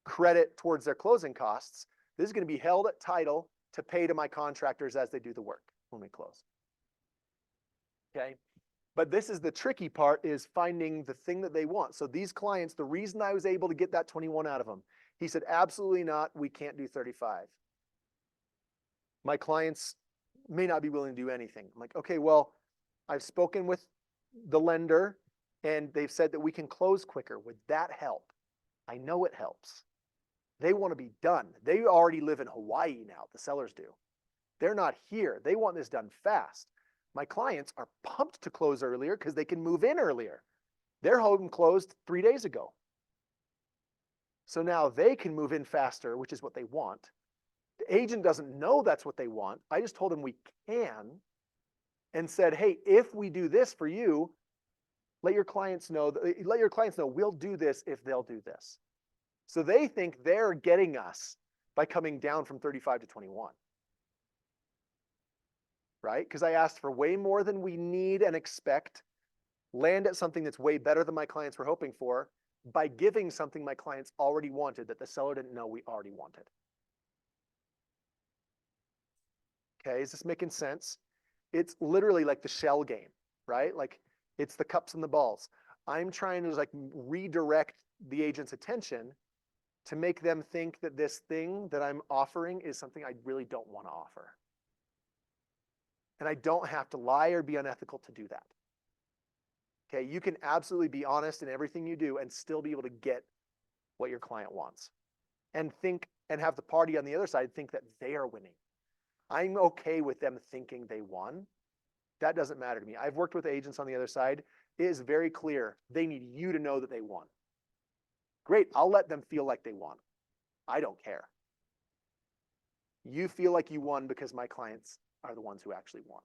credit towards their closing costs. This is going to be held at title to pay to my contractors as they do the work when we close. Okay. But this is the tricky part, is finding the thing that they want. So these clients, the reason I was able to get that 21 out of them, he said, absolutely not. We can't do 35. My clients may not be willing to do anything. I'm like, okay, well, I've spoken with the lender and they've said that we can close quicker. Would that help? I know it helps. They want to be done. They already live in Hawaii now. The sellers do. They're not here. They want this done fast. My clients are pumped to close earlier because they can move in earlier. Their home closed 3 days ago. So now they can move in faster, which is what they want. The agent doesn't know that's what they want. I just told him we can and said, hey, if we do this for you, let your clients know we'll do this if they'll do this. So they think they're getting us by coming down from 35 to 21. Right? Because I asked for way more than we need and expect, land at something that's way better than my clients were hoping for, by giving something my clients already wanted that the seller didn't know we already wanted. Okay, is this making sense? It's literally like the shell game, right? Like it's the cups and the balls. I'm trying to like redirect the agent's attention to make them think that this thing that I'm offering is something I really don't want to offer. And I don't have to lie or be unethical to do that. Okay, you can absolutely be honest in everything you do and still be able to get what your client wants. And think and have the party on the other side think that they are winning. I'm okay with them thinking they won. That doesn't matter to me. I've worked with agents on the other side. It is very clear. They need you to know that they won. Great, I'll let them feel like they won. I don't care. You feel like you won because my clients are the ones who actually won.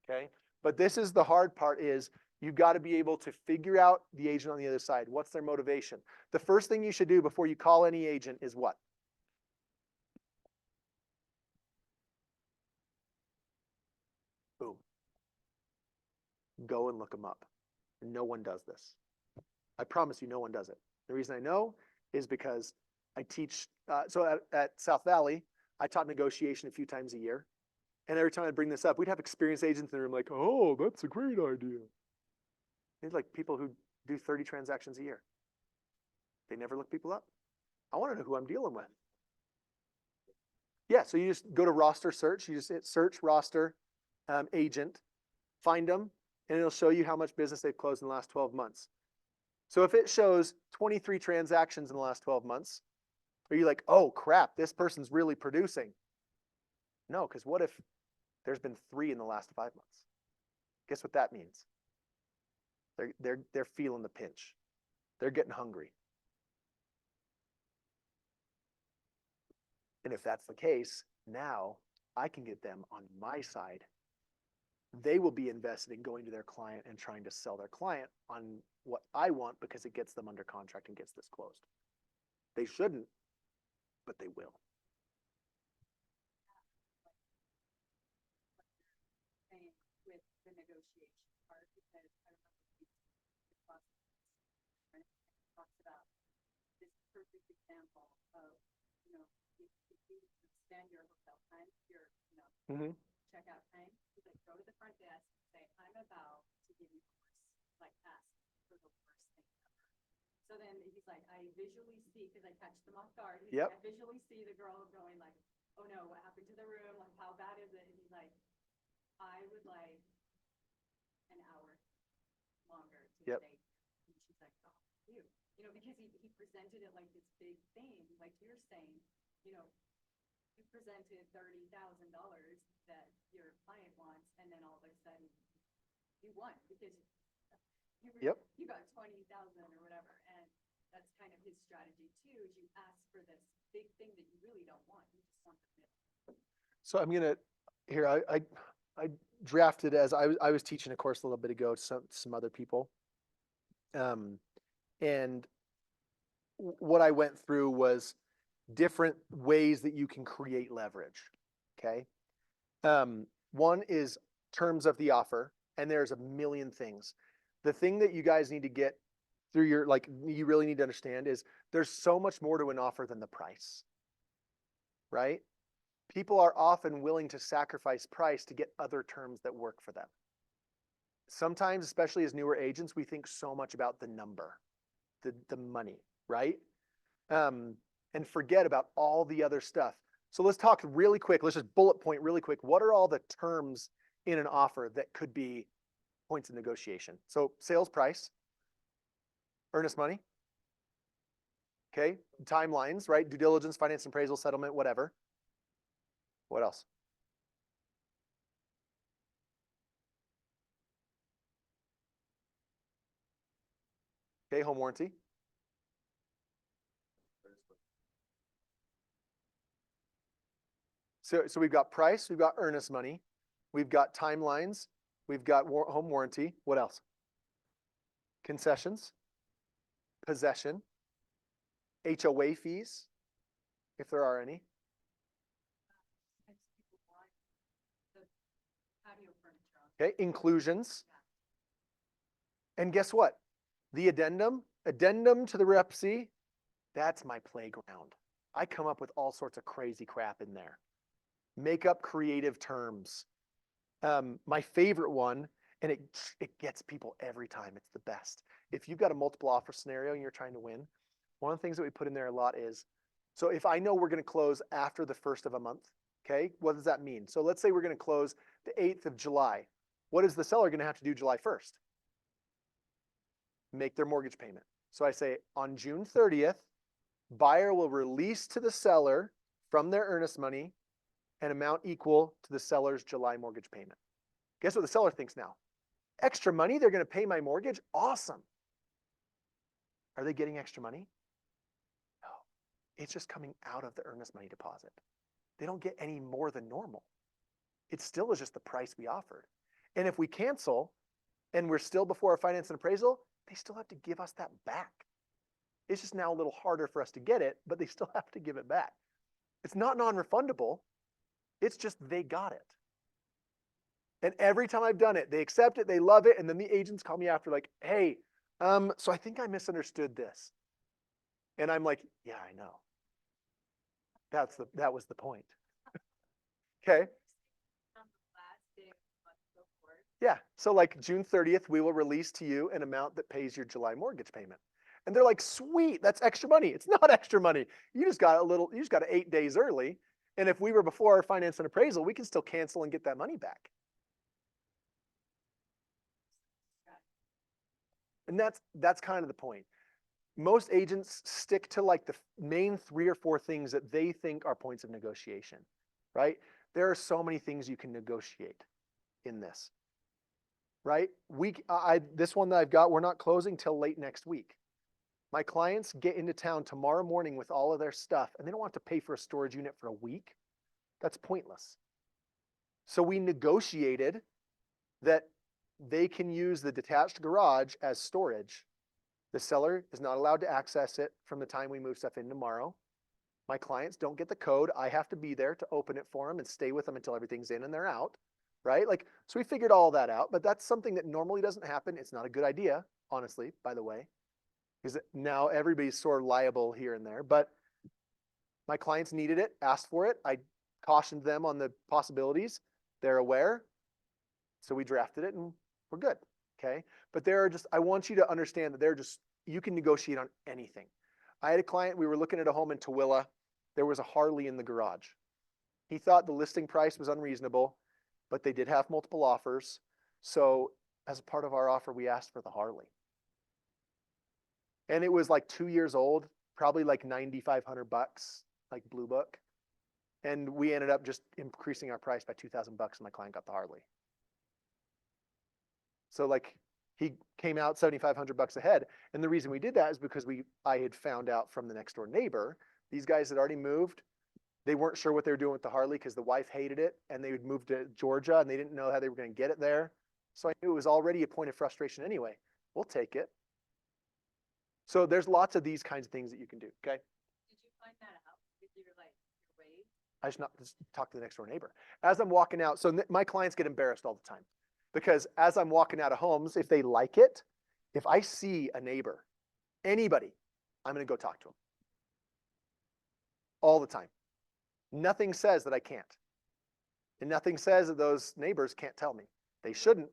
Okay? But this is the hard part, is you've got to be able to figure out the agent on the other side. What's their motivation? The first thing you should do before you call any agent is what? Boom. Go and look them up. No one does this. I promise you no one does it. The reason I know is because I teach, at South Valley, I taught negotiation a few times a year. And every time I bring this up, we'd have experienced agents in the room like, oh, that's a great idea. They're like people who do 30 transactions a year. They never look people up. I want to know who I'm dealing with. Yeah, so you just go to roster search. You just hit search roster agent, find them, and it'll show you how much business they've closed in the last 12 months. So if it shows 23 transactions in the last 12 months, are you like, oh crap, this person's really producing? No, because what if there's been 3 in the last 5 months? Guess what that means? They're feeling the pinch. They're getting hungry. And if that's the case, now I can get them on my side. They will be invested in going to their client and trying to sell their client on what I want because it gets them under contract and gets this closed. They shouldn't, but they will. Saying with the negotiation part, because I remember the process talks about this perfect example of, if you extend your hotel time, your, checkout time, he's like, go to the front desk and say, I'm about to give you the worst, like ask for the worst thing ever. So then he's like, I visually see, because I catch them off guard. He's like, I visually see the girl going like, oh no, what happened to the room? Like, how bad is it? And he's like, I would like an hour longer to stay. And she's like, oh, you. Because he presented it like this big thing, like you're saying, you presented $30,000 that your client wants, and then all of a sudden you won because you got 20,000 or whatever, and that's kind of his strategy too. Is you ask for this big thing that you really don't want. You just want the middle. So I'm gonna here. I drafted as I was teaching a course a little bit ago to some other people, and what I went through was different ways that you can create leverage. Okay. One is terms of the offer, and there's a million things. The thing that you guys need to get through you really need to understand is there's so much more to an offer than the price, right? People are often willing to sacrifice price to get other terms that work for them. Sometimes, especially as newer agents, we think so much about the number, the money, right? And forget about all the other stuff. So let's talk really quick. Let's just bullet point really quick. What are all the terms in an offer that could be points of negotiation? So sales price, earnest money, okay, timelines, right? Due diligence, finance and appraisal, settlement, whatever. What else? Okay, home warranty. So we've got price, we've got earnest money, we've got timelines, we've got home warranty. What else? Concessions, possession, HOA fees, if there are any. Okay, inclusions. And guess what? The addendum to the Rep C, that's my playground. I come up with all sorts of crazy crap in there. Make up creative terms. My favorite one, and it gets people every time. It's the best. If you've got a multiple offer scenario and you're trying to win, one of the things that we put in there a lot is, so if I know we're going to close after the 1st of a month, okay, what does that mean? So let's say we're going to close the 8th of July. What is the seller going to have to do July 1st? Make their mortgage payment. So I say on June 30th, buyer will release to the seller from their earnest money an amount equal to the seller's July mortgage payment. Guess what the seller thinks now? Extra money? They're going to pay my mortgage? Awesome. Are they getting extra money? No. It's just coming out of the earnest money deposit. They don't get any more than normal. It still is just the price we offered. And if we cancel and we're still before our finance and appraisal, they still have to give us that back. It's just now a little harder for us to get it, but they still have to give it back. It's not non-refundable. It's just they got it. And every time I've done it, they accept it, they love it, and then the agents call me after like, hey, So I think I misunderstood this. And I'm like, yeah, I know. That was the point. Okay. On the last day of the month before. Yeah. So like June 30th, we will release to you an amount that pays your July mortgage payment. And they're like, sweet, that's extra money. It's not extra money. You just got it 8 days early. And if we were before our finance and appraisal, we can still cancel and get that money back. And that's kind of the point. Most agents stick to like the main 3 or 4 things that they think are points of negotiation, right? There are so many things you can negotiate in this, right? This one that I've got, we're not closing till late next week. My clients get into town tomorrow morning with all of their stuff and they don't want to pay for a storage unit for a week. That's pointless. So we negotiated that they can use the detached garage as storage. The seller is not allowed to access it from the time we move stuff in tomorrow. My clients don't get the code. I have to be there to open it for them and stay with them until everything's in and they're out, right? Like, so we figured all that out, but that's something that normally doesn't happen. It's not a good idea, honestly, by the way, because now everybody's sort of liable here and there, but my clients needed it, asked for it. I cautioned them on the possibilities. They're aware. So we drafted it and we're good. Okay. But I want you to understand that you can negotiate on anything. I had a client, we were looking at a home in Tooele. There was a Harley in the garage. He thought the listing price was unreasonable, but they did have multiple offers. So as a part of our offer, we asked for the Harley. And it was like 2 years old, probably like $9,500, like Blue Book. And we ended up just increasing our price by $2,000 and my client got the Harley. So like he came out $7,500 ahead. And the reason we did that is because I had found out from the next door neighbor, these guys had already moved. They weren't sure what they were doing with the Harley because the wife hated it and they would move to Georgia and they didn't know how they were going to get it there. So I knew it was already a point of frustration anyway. We'll take it. So there's lots of these kinds of things that you can do. Okay. Did you find that out with your wave? I just talk to the next door neighbor as I'm walking out. So my clients get embarrassed all the time because as I'm walking out of homes, if they like it, if I see a neighbor, anybody, I'm going to go talk to them all the time. Nothing says that I can't. And nothing says that those neighbors can't tell me. They shouldn't.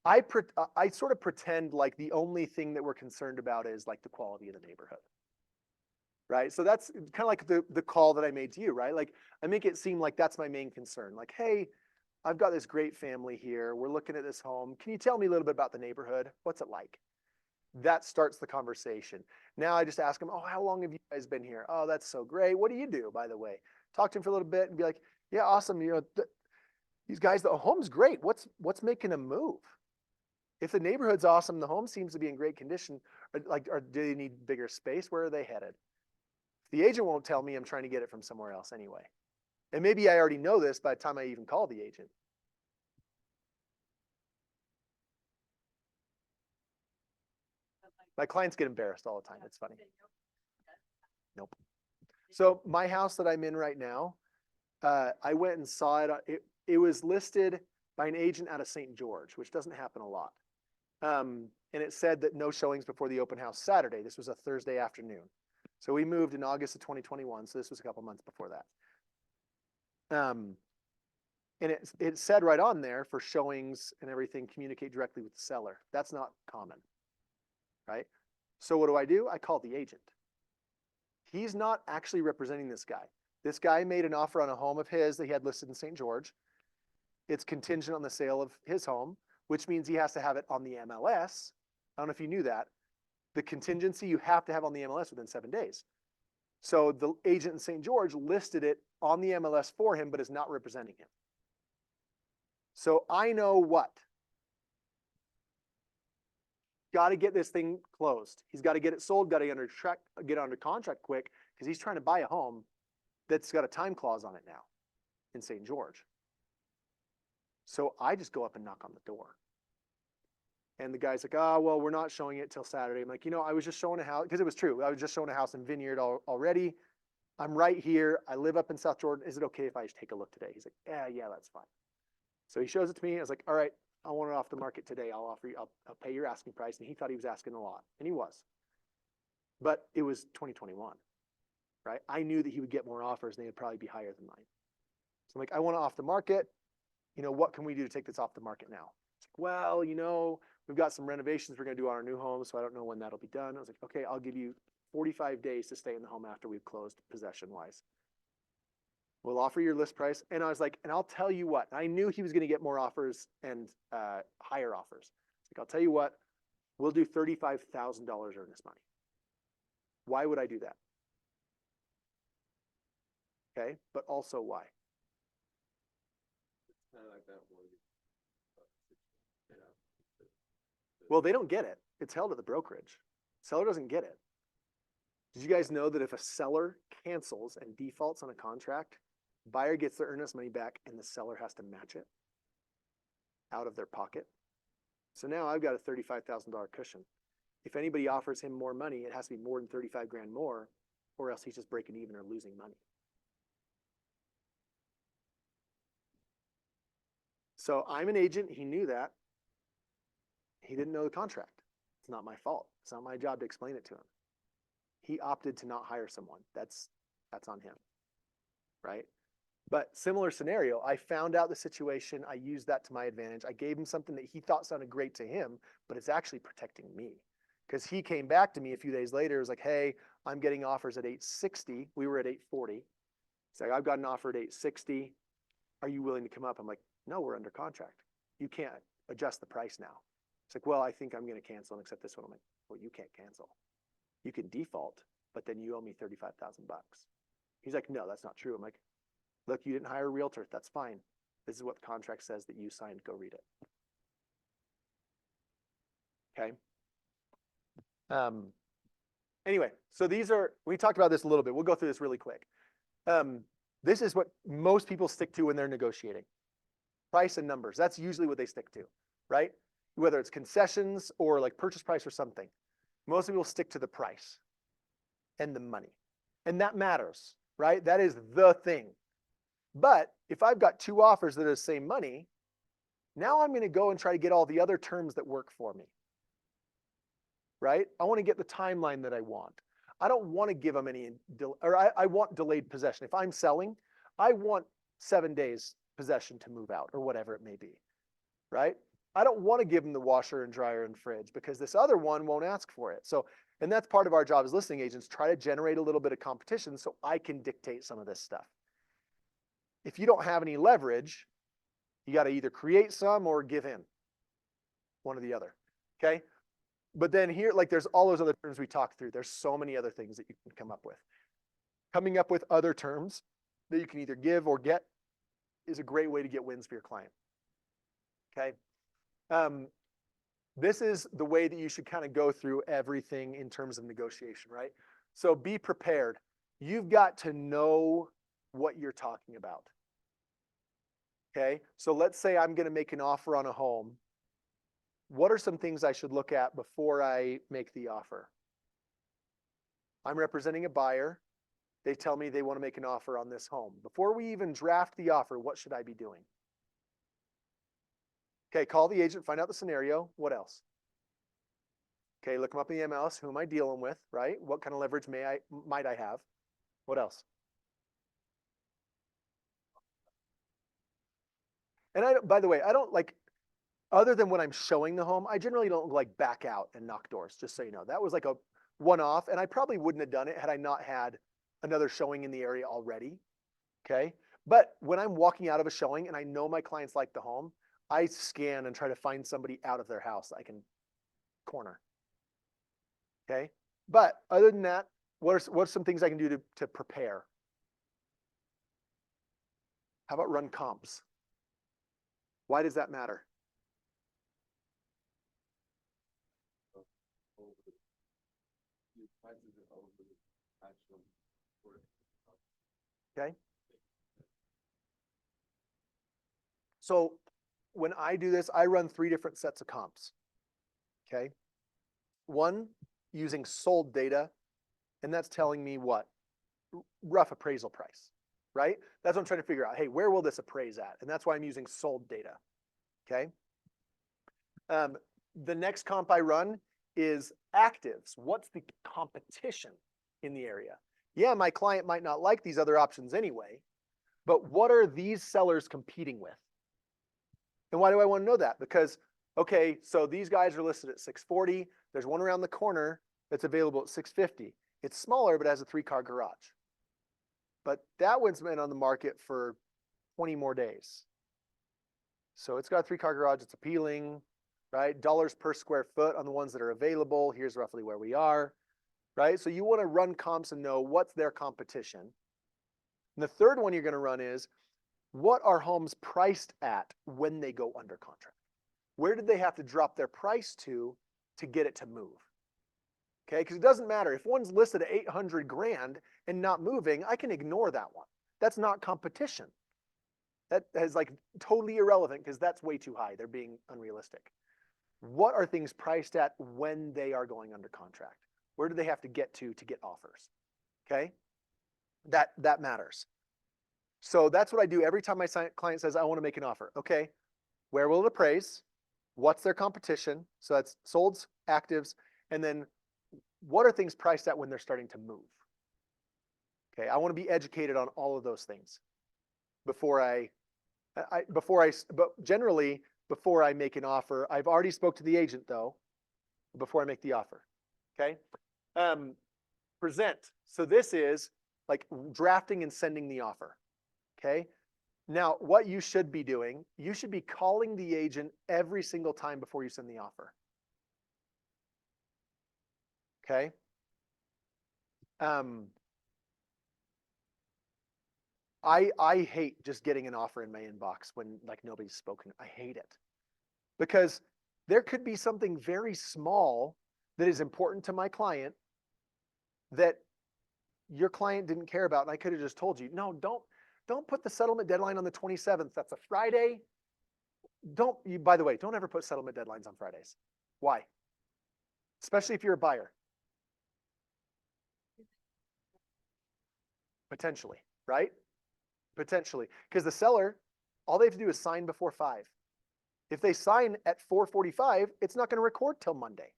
I sort of pretend like the only thing that we're concerned about is like the quality of the neighborhood. Right? So that's kind of like the call that I made to you, right? Like I make it seem like that's my main concern. Like, hey, I've got this great family here. We're looking at this home. Can you tell me a little bit about the neighborhood? What's it like? That starts the conversation. Now I just ask them, oh, how long have you guys been here? Oh, that's so great. What do you do, by the way? Talk to them for a little bit and be like, yeah, awesome. You know, these guys, the home's great. What's making them move? If the neighborhood's awesome, the home seems to be in great condition, or do they need bigger space? Where are they headed? If the agent won't tell me, I'm trying to get it from somewhere else anyway. And maybe I already know this by the time I even call the agent. My clients get embarrassed all the time. It's funny. Nope. So my house that I'm in right now, I went and saw it. It was listed by an agent out of St. George, which doesn't happen a lot. And it said that no showings before the open house Saturday. This was a Thursday afternoon. So we moved in August of 2021. So this was a couple months before that. And it said right on there for showings and everything, communicate directly with the seller. That's not common, right? So what do? I call the agent. He's not actually representing this guy. This guy made an offer on a home of his that he had listed in St. George. It's contingent on the sale of his home, which means he has to have it on the MLS. I don't know if you knew that. The contingency you have to have on the MLS within 7 days. So the agent in St. George listed it on the MLS for him, but is not representing him. So I know what? Got to get this thing closed. He's got to get it sold, got to get under contract quick because he's trying to buy a home that's got a time clause on it now in St. George. So I just go up and knock on the door. And the guy's like, oh, well, we're not showing it till Saturday. I'm like, I was just showing a house, because it was true. I was just showing a house in Vineyard already. I'm right here. I live up in South Jordan. Is it okay if I just take a look today? He's like, yeah, that's fine. So he shows it to me. I was like, all right, I want it off the market today. I'll pay your asking price. And he thought he was asking a lot, and he was. But it was 2021, right? I knew that he would get more offers and they would probably be higher than mine. So I'm like, I want it off the market. What can we do to take this off the market now? It's like, well, we've got some renovations we're going to do on our new home, so I don't know when that'll be done. I was like, okay, I'll give you 45 days to stay in the home after we've closed possession-wise. We'll offer your list price. And I was like, and I'll tell you what, I knew he was going to get more offers and higher offers. Like, I'll tell you what, we'll do $35,000 earnest money. Why would I do that? Okay, but also why? It's kind of like that mortgage. Well, they don't get it. It's held at the brokerage. Seller doesn't get it. Did you guys know that if a seller cancels and defaults on a contract, buyer gets their earnest money back and the seller has to match it out of their pocket? So now I've got a $35,000 cushion. If anybody offers him more money, it has to be more than 35 grand more, or else he's just breaking even or losing money. So I'm an agent. He knew that. He didn't know the contract. It's not my fault. It's not my job to explain it to him. He opted to not hire someone. That's on him, right? But similar scenario, I found out the situation. I used that to my advantage. I gave him something that he thought sounded great to him, but it's actually protecting me. Because he came back to me a few days later. It was like, hey, I'm getting offers at 860. We were at 840. He's like, I've got an offer at 860. Are you willing to come up? I'm like, no, we're under contract. You can't adjust the price now. It's like, well, I think I'm going to cancel and accept this one. I'm like, well, you can't cancel. You can default, but then you owe me $35,000. He's like, no, that's not true. I'm like, look, you didn't hire a realtor. That's fine. This is what the contract says that you signed. Go read it. Okay. Anyway, so we talked about this a little bit. We'll go through this really quick. This is what most people stick to when they're negotiating. Price and numbers. That's usually what they stick to, right? Whether it's concessions or like purchase price or something. Most people stick to the price and the money. And that matters, right? That is the thing. But if I've got two offers that are the same money, now I'm going to go and try to get all the other terms that work for me, right? I want to get the timeline that I want. I don't want to give them any, I want delayed possession. If I'm selling, I want 7 days possession to move out or whatever it may be, right? I don't want to give them the washer and dryer and fridge because this other one won't ask for it. So, and that's part of our job as listing agents, try to generate a little bit of competition so I can dictate some of this stuff. If you don't have any leverage, you got to either create some or give in, one or the other, okay? But then here, like there's all those other terms we talked through. There's so many other things that you can come up with. Coming up with other terms that you can either give or get is a great way to get wins for your client, okay? This is the way that you should kind of go through everything in terms of negotiation, right? So be prepared. You've got to know what you're talking about. Okay, so let's say I'm going to make an offer on a home. What are some things I should look at before I make the offer? I'm representing a buyer. They tell me they want to make an offer on this home. Before we even draft the offer, what should I be doing? Okay, call the agent, find out the scenario. What else? Okay, look them up in the MLS. Who am I dealing with, right? What kind of leverage might I have? What else? And by the way, I don't like, other than when I'm showing the home, I generally don't like back out and knock doors, just so you know. That was like a one-off, and I probably wouldn't have done it had I not had another showing in the area already, okay? But when I'm walking out of a showing and I know my clients like the home, I scan and try to find somebody out of their house I can corner, okay? But other than that, what are some things I can do to prepare? How about run comps? Why does that matter? Okay. So when I do this, I run 3 different sets of comps. Okay. One, using sold data, and that's telling me what? Rough appraisal price, right? That's what I'm trying to figure out. Hey, where will this appraise at? And that's why I'm using sold data. Okay. The next comp I run is actives. What's the competition in the area? Yeah, my client might not like these other options anyway, but what are these sellers competing with? And why do I want to know that? Because, okay, so these guys are listed at 640. There's one around the corner that's available at 650. It's smaller, but has a 3-car garage. But that one's been on the market for 20 more days. So it's got a 3-car garage. It's appealing, right? Dollars per square foot on the ones that are available. Here's roughly where we are, right? So you want to run comps and know what's their competition. And the third one you're going to run is, what are homes priced at when they go under contract? Where did they have to drop their price to get it to move? Okay, because it doesn't matter. If one's listed at 800 grand and not moving, I can ignore that one. That's not competition. That is like totally irrelevant because that's way too high. They're being unrealistic. What are things priced at when they are going under contract? Where do they have to get get offers? Okay, that matters. So that's what I do every time my client says, I want to make an offer. Okay, where will it appraise? What's their competition? So that's solds, actives, and then what are things priced at when they're starting to move? Okay, I want to be educated on all of those things but generally before I make an offer. I've already spoke to the agent though, before I make the offer. Okay, present. So this is like drafting and sending the offer. Okay, now what you should be doing, you should be calling the agent every single time before you send the offer. Okay. I hate just getting an offer in my inbox when like nobody's spoken. I hate it because there could be something very small that is important to my client that your client didn't care about. And I could have just told you, no, don't put the settlement deadline on the 27th. That's a Friday. By the way, don't ever put settlement deadlines on Fridays. Why? Especially if you're a buyer. Potentially, right? Potentially. Because the seller, all they have to do is sign before 5. If they sign at 4:45, it's not going to record till Monday.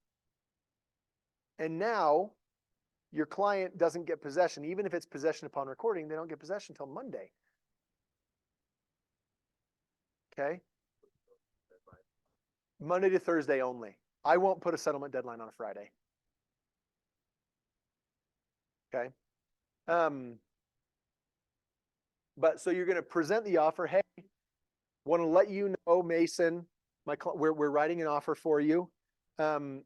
And now your client doesn't get possession. Even if it's possession upon recording, they don't get possession till Monday. Okay? Monday to Thursday only. I won't put a settlement deadline on a Friday. Okay? But so you're going to present the offer. Hey, want to let you know, Mason, we're writing an offer for you. And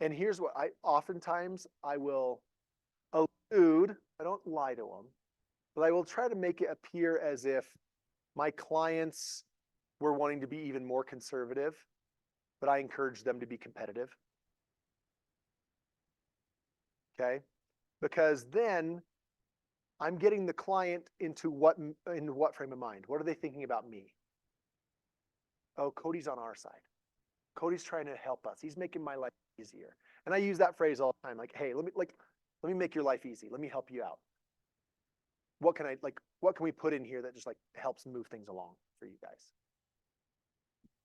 here's what oftentimes I will allude. I don't lie to them, but I will try to make it appear as if my clients were wanting to be even more conservative, but I encourage them to be competitive. Okay? Because then I'm getting the client into what frame of mind? What are they thinking about me? Oh, Cody's on our side. Cody's trying to help us. He's making my life easier. And I use that phrase all the time. Like, hey, let me make your life easy. Let me help you out. What can we put in here that just like helps move things along for you guys?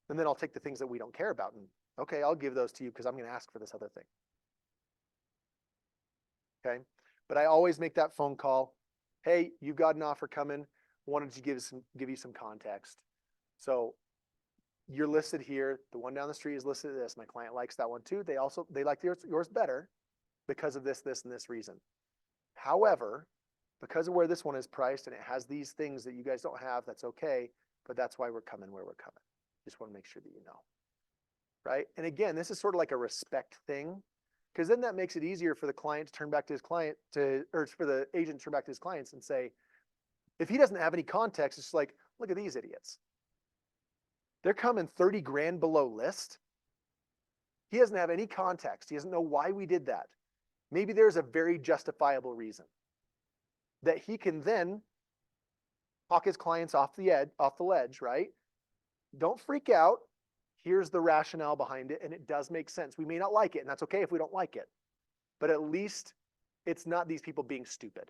And then I'll take the things that we don't care about and okay, I'll give those to you because I'm going to ask for this other thing. Okay. But I always make that phone call. Hey, you've got an offer coming. Wanted to give you some context. So you're listed here. The one down the street is listed as this. My client likes that one too. They like yours better because of this, and this reason. However, because of where this one is priced and it has these things that you guys don't have, that's okay. But that's why we're coming where we're coming. Just want to make sure that you know. Right? And again, this is sort of like a respect thing. Because then that makes it easier for the client to turn back to his client or for the agent to turn back to his clients and say, if he doesn't have any context, it's like, look at these idiots. They're coming 30 grand below list. He doesn't have any context. He doesn't know why we did that. Maybe there's a very justifiable reason that he can then talk his clients off the ledge, right? Don't freak out. Here's the rationale behind it, and it does make sense. We may not like it, and that's okay if we don't like it. But at least it's not these people being stupid.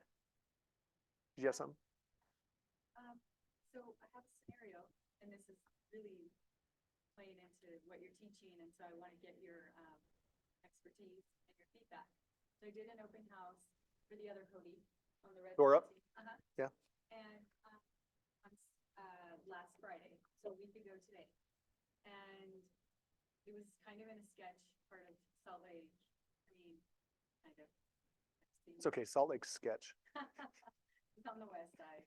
Did you have something? So I have a scenario, and this is really playing into what you're teaching, and so I want to get your expertise and your feedback. So I did an open house for the other Cody on the red. Door up? Uh-huh. Yeah. And last Friday, so a week ago today, and it was kind of in a sketch part of Salt Lake. I mean, kind of. It's okay. Salt Lake sketch. It's on the west side.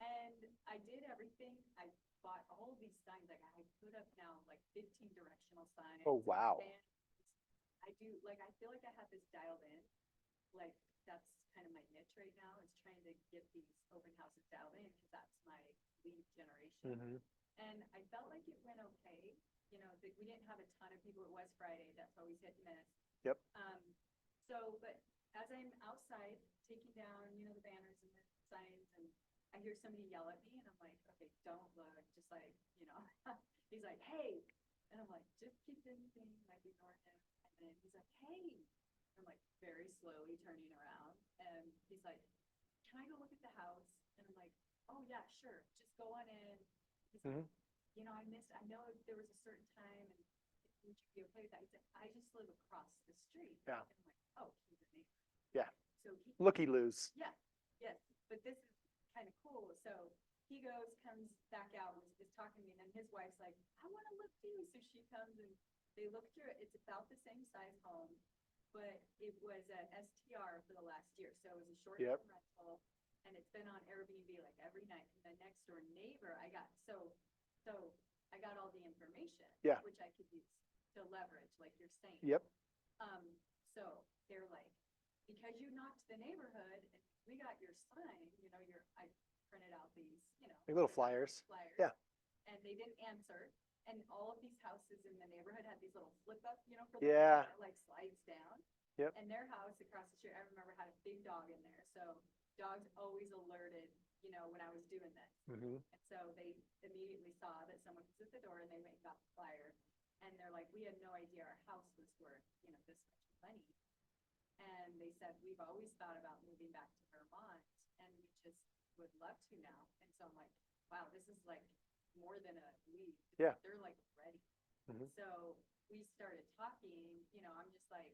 And I did everything. I bought all of these signs. Like I put up now like 15 directional signs. Oh, wow. And I do, like, I feel like I have this dialed in. Like that's kind of my niche right now is trying to get these open houses dialed in because that's my lead generation. Mm-hmm. And I felt like it went okay. You know, we didn't have a ton of people. It was Friday. That's always hit and miss. Yep. But as I'm outside taking down, you know, the banners and the signs, and I hear somebody yell at me, and I'm like, okay, don't look. Just like, you know, he's like, hey, and I'm like, just keep doing your thing, like ignore him. And then he's like, hey, I'm like very slowly turning around, and he's like, can I go look at the house? And I'm like, oh yeah, sure, just go on in. He's like, you know, I know there was a certain time, and would you be okay with that? He said, I just live across the street. Yeah. And I'm like, oh, he's a neighbor. Yeah. So Looky-loos. yeah, yes, but this is kind of cool. So he comes back out, is talking to me, and then his wife's like, I want to look too. So she comes and they look through it. It's about the same size home, but it was an STR for the last year. So it was a short-term rental, and it's been on Airbnb like every night. And the next door neighbor, I got all the information, which I could use to leverage, like you're saying. Yep. So they're like, because you knocked the neighborhood, and we got your sign, you know, I printed out these, you know. Like little flyers. Yeah. And they didn't answer. And all of these houses in the neighborhood had these little flip up, you know, for the Yeah. that like slides down. Yep. And their house across the street, I remember had a big dog in there. So dogs always alerted, you know, when I was doing this. Mm-hmm. And so they immediately saw that someone was at the door, and they went and got the flyer. And they're like, we had no idea our house was worth, you know, this much money. And they said, we've always thought about moving back to Vermont, and we just would love to now. And so I'm like, wow, this is like more than a lead. Yeah. They're like ready. Mm-hmm. So we started talking, you know, I'm just like,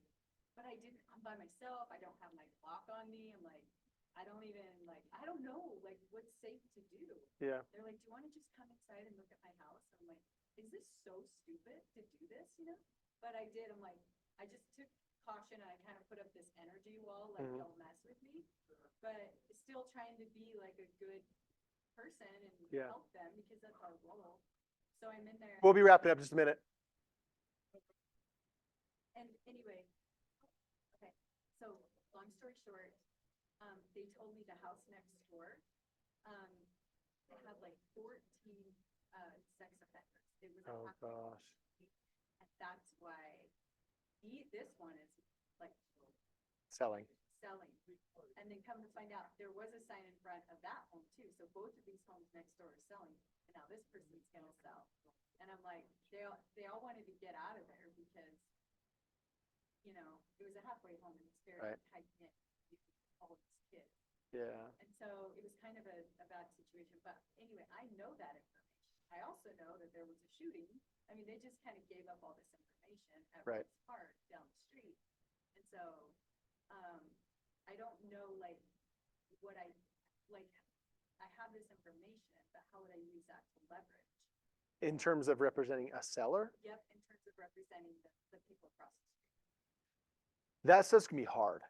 but I'm by myself. I don't have my clock on me. I'm like, I don't know, like what's safe to do. Yeah. They're like, do you want to just come inside and look at my house? I'm like, is this so stupid to do this, you know? But I did. I'm like, I just took caution, and I kind of put up this energy wall, like don't mess with me, but still trying to be like a good person and help them because that's our role. So I'm in there. We'll be wrapping up in just a minute. And anyway, okay. So long story short, they told me the house next door, they had like 14 sex offenders. It was Oh gosh. and that's why this one is like Selling. And then come to find out there was a sign in front of that home too. So both of these homes next door are selling, and now this person's gonna sell. And I'm like, they all wanted to get out of there because, you know, it was a halfway home, and it's very tight knit. All these kids. Yeah. And so it was kind of a bad situation. But anyway, I know that information. I also know that there was a shooting. I mean, they just kind of gave up all this information at Rose Park down the street. And so I don't know, like, I have this information, but how would I use that to leverage? In terms of representing a seller? Yep, in terms of representing the people across the street. That stuff's gonna be hard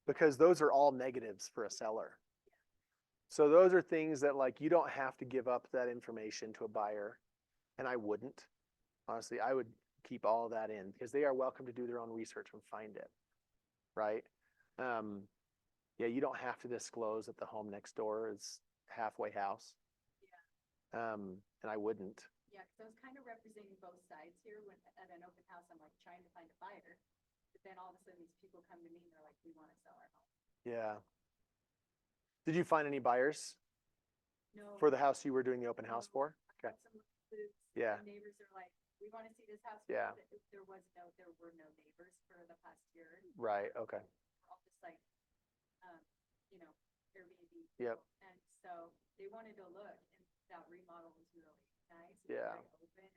because those are all negatives for a seller. So those are things that like you don't have to give up that information to a buyer, and I wouldn't. Honestly, I would keep all of that in because they are welcome to do their own research and find it, right? Yeah, you don't have to disclose that the home next door is halfway house. Yeah. And I wouldn't. Yeah, because I was kind of representing both sides here. When at an open house, I'm like trying to find a buyer, but then all of a sudden these people come to me and they're like, "We want to sell our home." Yeah. Did you find any buyers No. for the house you were doing the open house for? I Okay. got some clues. Yeah. The neighbors are like, "We want to see this house." Yeah. There were no neighbors for the past year. Right. Okay. We're all just like, you know, Airbnb. Yep. And so they wanted to look, and that remodel was really nice. It was Yeah. very open.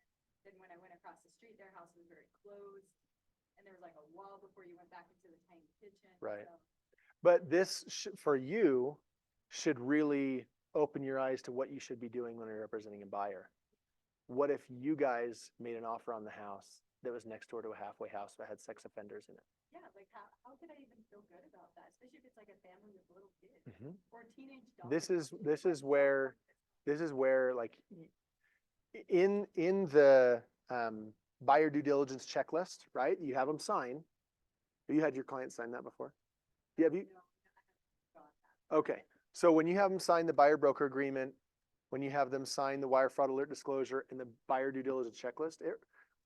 then when I went across the street, their house was very closed. And there was like a wall before you went back into the tiny kitchen. Right. So, But this for you should really open your eyes to what you should be doing when you're representing a buyer. What if you guys made an offer on the house that was next door to a halfway house that had sex offenders in it? yeah, like how could I even feel good about that? Especially if it's like a family with little kids Mhm. or a teenage daughter. This is where like in the buyer due diligence checklist, right? You have them sign. Have you had your client sign that before? Yeah, have you? No, I haven't got that. Okay. So when you have them sign the buyer broker agreement, when you have them sign the wire fraud alert disclosure and the buyer due diligence checklist, it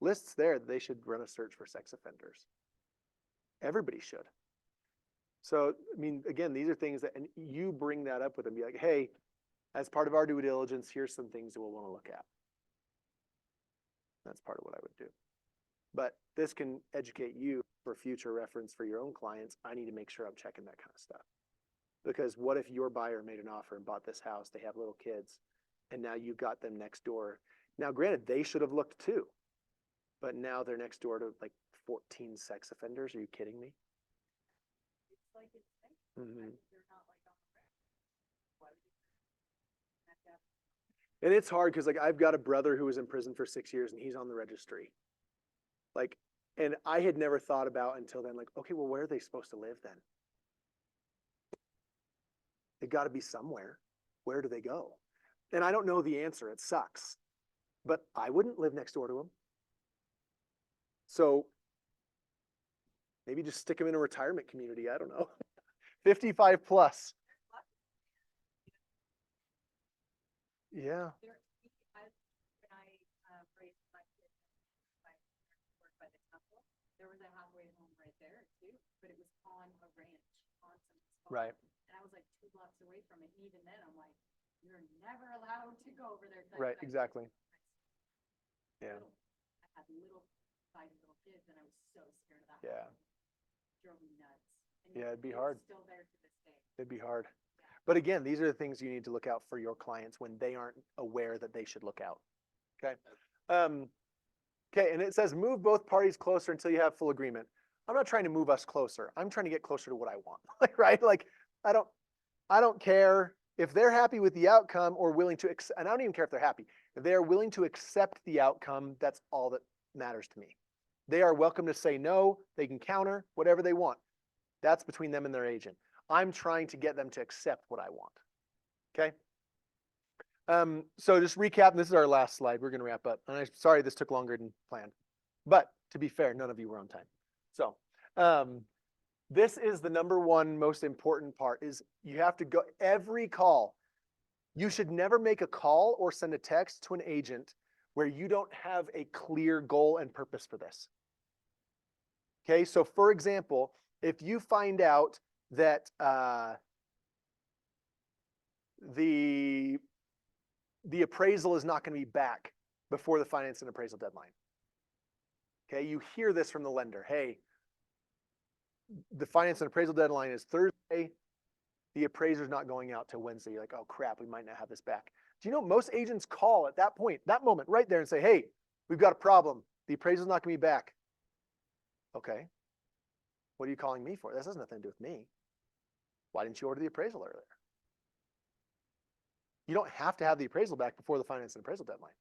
lists there that they should run a search for sex offenders. Everybody should. So, I mean, again, these are things that, and you bring that up with them, be like, hey, as part of our due diligence, here's some things that we'll want to look at. That's part of what I would do. But this can educate you for future reference for your own clients. I need to make sure I'm checking that kind of stuff. Because what if your buyer made an offer and bought this house, they have little kids, and now you've got them next door. Now, granted, they should have looked too, but now they're next door to like 14 sex offenders. Are you kidding me? It's like it's safe. Mhm. They're not like on the record. Why would you? Have to have And it's hard because like I've got a brother who was in prison for 6 years and he's on the registry. Like, and I had never thought about until then, like, okay, well, where are they supposed to live then? They got to be somewhere. Where do they go? And I don't know the answer. It sucks. But I wouldn't live next door to them. So maybe just stick them in a retirement community. I don't know. 55 plus. Yeah. There, when I raised my kids, my parents worked by the temple. There was a halfway home right there too, but it was on a ranch on some farm. Right. And I was like 2 blocks away from it. And even then, I'm like, you're never allowed to go over there. Right. Exactly. Yeah. I had little 5 little kids, and I was so scared of that. Yeah. Drove me nuts. And Yeah, it'd be it's hard. Still there to this day. It'd be hard. But again, these are the things you need to look out for your clients when they aren't aware that they should look out. Okay. Okay. And it says move both parties closer until you have full agreement. I'm not trying to move us closer. I'm trying to get closer to what I want. Right. Like I don't care if they're happy with the outcome or willing to, and I don't even care if they're happy. If they are willing to accept the outcome, that's all that matters to me. They are welcome to say no. They can counter whatever they want. That's between them and their agent. I'm trying to get them to accept what I want. Okay. So just recap. This is our last slide. We're going to wrap up. And I'm sorry this took longer than planned. But to be fair, none of you were on time. So this is the number one most important part is you have to go every call. You should never make a call or send a text to an agent where you don't have a clear goal and purpose for this. Okay. So for example, if you find out that the appraisal is not going to be back before the finance and appraisal deadline. Okay, you hear this from the lender. Hey, the finance and appraisal deadline is Thursday. The appraiser's not going out till Wednesday. You're like, oh crap, we might not have this back. Do you know most agents call at that point, that moment right there and say, hey, we've got a problem. The appraiser's not going to be back. Okay. What are you calling me for? This has nothing to do with me. Why didn't you order the appraisal earlier? You don't have to have the appraisal back before the finance and appraisal deadline.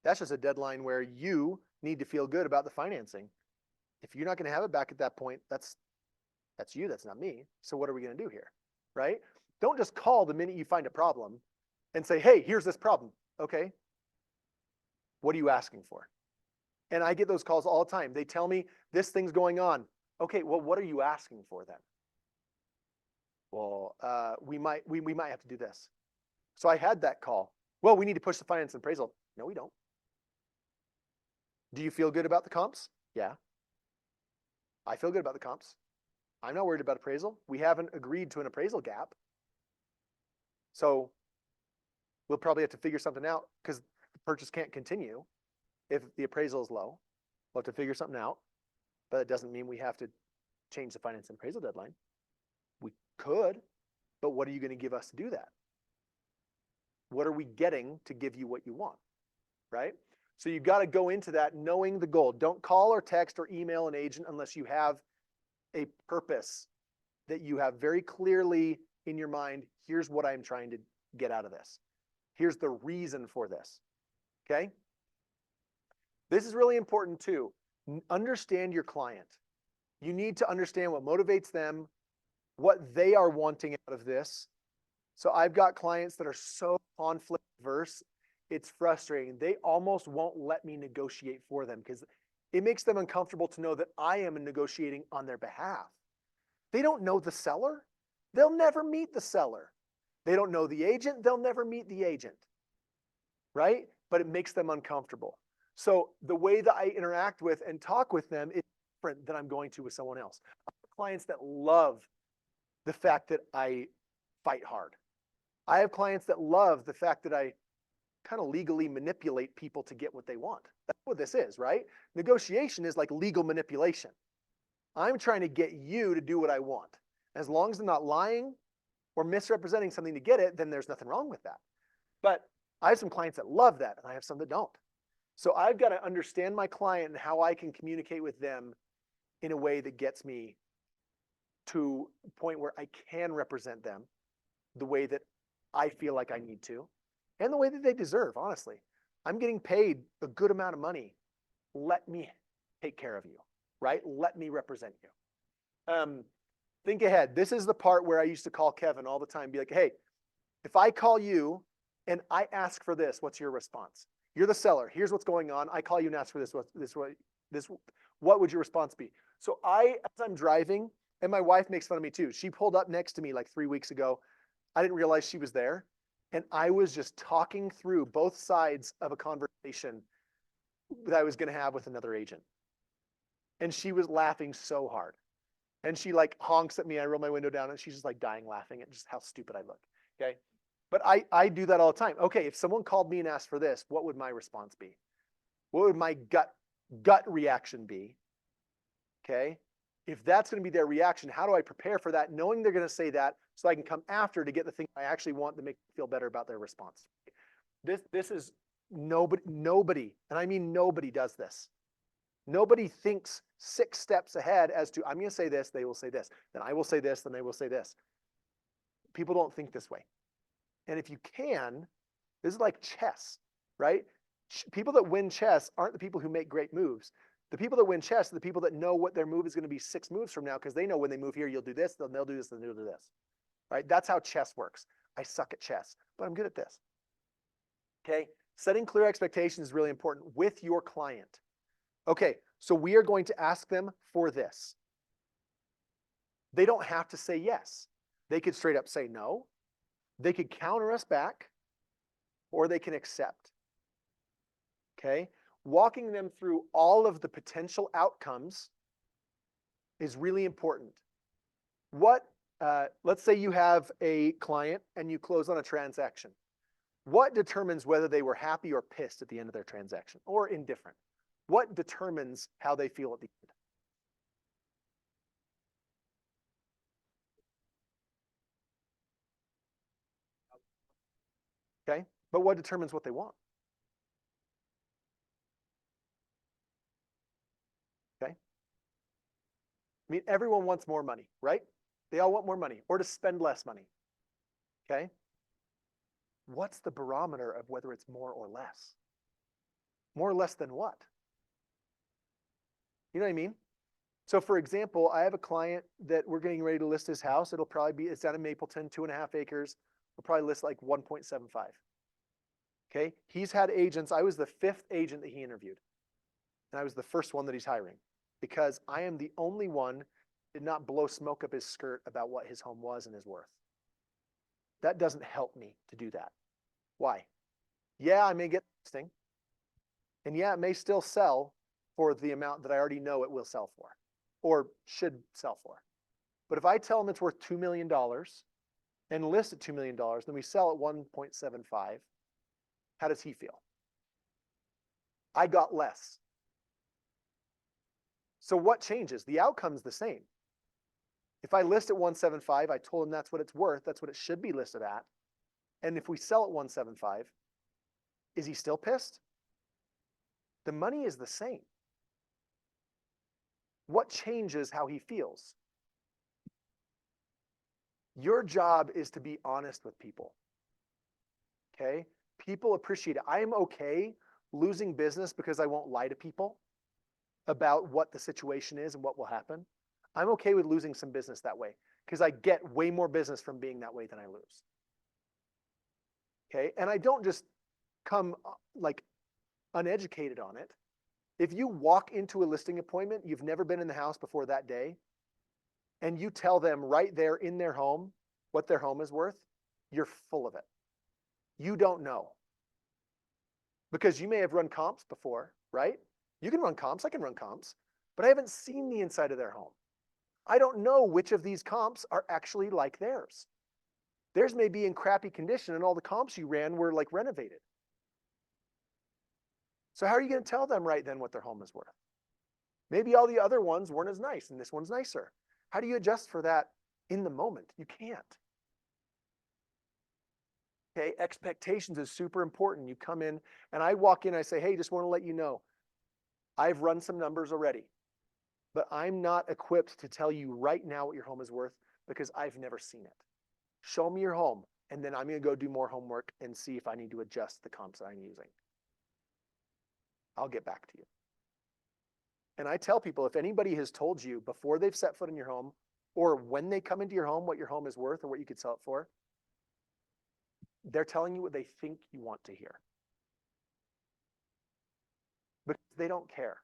That's just a deadline where you need to feel good about the financing. If you're not going to have it back at that point, that's you, that's not me. So what are we going to do here? Right? Don't just call the minute you find a problem and say, hey, here's this problem. Okay. What are you asking for? And I get those calls all the time. They tell me this thing's going on. Okay, well, what are you asking for then? Well, we might have to do this. So I had that call. Well, we need to push the finance and appraisal. No, we don't. Do you feel good about the comps? Yeah. I feel good about the comps. I'm not worried about appraisal. We haven't agreed to an appraisal gap. So we'll probably have to figure something out because the purchase can't continue if the appraisal is low. We'll have to figure something out. But it doesn't mean we have to change the finance and appraisal deadline. We could, but what are you going to give us to do that? What are we getting to give you what you want, right? So you got to go into that knowing the goal. Don't call or text or email an agent unless you have a purpose that you have very clearly in your mind. Here's what I'm trying to get out of this. Here's the reason for this. Okay? This is really important too. Understand your client. You need to understand what motivates them, what they are wanting out of this. So I've got clients that are so conflict averse, it's frustrating. They almost won't let me negotiate for them because it makes them uncomfortable to know that I am negotiating on their behalf. They don't know the seller. They'll never meet the seller. They don't know the agent. They'll never meet the agent. Right? But it makes them uncomfortable. So the way that I interact with and talk with them is different than I'm going to with someone else. I have clients that love the fact that I fight hard. I have clients that love the fact that I kind of legally manipulate people to get what they want. That's what this is, right? Negotiation is like legal manipulation. I'm trying to get you to do what I want. As long as I'm not lying or misrepresenting something to get it, then there's nothing wrong with that. But I have some clients that love that, and I have some that don't. So I've got to understand my client and how I can communicate with them in a way that gets me to a point where I can represent them the way that I feel like I need to, and the way that they deserve, honestly. I'm getting paid a good amount of money. Let me take care of you, right? Let me represent you. Think ahead. This is the part where I used to call Kevin all the time, be like, hey, if I call you and I ask for this, what's your response? You're the seller. Here's what's going on. I call you and ask for this. What would your response be? So as I'm driving, and my wife makes fun of me too. She pulled up next to me like 3 weeks ago. I didn't realize she was there. And I was just talking through both sides of a conversation that I was going to have with another agent. And she was laughing so hard. And she like honks at me. I roll my window down and she's just like dying laughing at just how stupid I look. Okay. But I do that all the time. Okay. If someone called me and asked for this, what would my response be? What would my gut reaction be? Okay. If that's going to be their reaction, how do I prepare for that, knowing they're going to say that so I can come after to get the thing I actually want to make them feel better about their response? This is nobody, and I mean nobody does this. Nobody thinks 6 steps ahead as to, I'm going to say this, they will say this. Then I will say this, then they will say this. People don't think this way. And if you can, this is like chess, right? People that win chess aren't the people who make great moves. The people that win chess are the people that know what their move is going to be 6 moves from now because they know when they move here, you'll do this, then they'll do this, then they'll do this. Right? That's how chess works. I suck at chess, but I'm good at this. Okay? Setting clear expectations is really important with your client. Okay, so we are going to ask them for this. They don't have to say yes. They could straight up say no. They could counter us back, or they can accept. Okay? Walking them through all of the potential outcomes is really important. Let's say you have a client and you close on a transaction. What determines whether they were happy or pissed at the end of their transaction or indifferent? What determines how they feel at the end? Okay? But what determines what they want? Okay? I mean, everyone wants more money, right? They all want more money or to spend less money. Okay? What's the barometer of whether it's more or less? More or less than what? You know what I mean? So for example, I have a client that we're getting ready to list his house. It's down in Mapleton, 2.5 acres. We'll probably list like 1.75. Okay. He's had agents. I was the 5th agent that he interviewed. And I was the first one that he's hiring because I am the only one that did not blow smoke up his skirt about what his home was and his worth. That doesn't help me to do that. Why? Yeah, I may get listing. And yeah, it may still sell for the amount that I already know it will sell for or should sell for. But if I tell them it's worth $2 million and list at $2 million, then we sell at 1.75, how does he feel? I got less. So what changes? The outcome's the same. If I list at 175, I told him that's what it's worth, that's what it should be listed at. And if we sell at 175, is he still pissed? The money is the same. What changes how he feels? Your job is to be honest with people. Okay? People appreciate it. I am okay losing business because I won't lie to people about what the situation is and what will happen. I'm okay with losing some business that way because I get way more business from being that way than I lose. Okay? And I don't just come like uneducated on it. If you walk into a listing appointment, you've never been in the house before that day, and you tell them right there in their home what their home is worth, you're full of it. You don't know. Because you may have run comps before, right? You can run comps, I can run comps, but I haven't seen the inside of their home. I don't know which of these comps are actually like theirs. Theirs may be in crappy condition and all the comps you ran were like renovated. So how are you going to tell them right then what their home is worth? Maybe all the other ones weren't as nice and this one's nicer. How do you adjust for that in the moment? You can't. Okay, expectations is super important. You come in and I walk in, I say, hey, just want to let you know, I've run some numbers already, but I'm not equipped to tell you right now what your home is worth because I've never seen it. Show me your home, and then I'm going to go do more homework and see if I need to adjust the comps that I'm using. I'll get back to you. And I tell people, if anybody has told you before they've set foot in your home or when they come into your home what your home is worth or what you could sell it for, they're telling you what they think you want to hear. Because they don't care.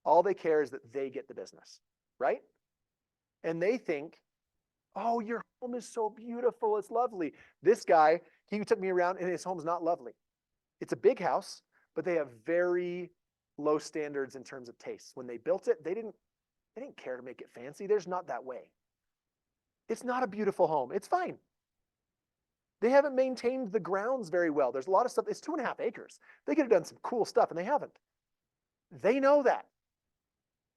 All they care is that they get the business, right? And they think, oh, your home is so beautiful. It's lovely. This guy, he took me around and his home's not lovely. It's a big house, but they have very low standards in terms of taste. When they built it, they didn't care to make it fancy. There's not that way. It's not a beautiful home. It's fine. They haven't maintained the grounds very well. There's a lot of stuff. It's 2.5 acres. They could have done some cool stuff, and they haven't. They know that.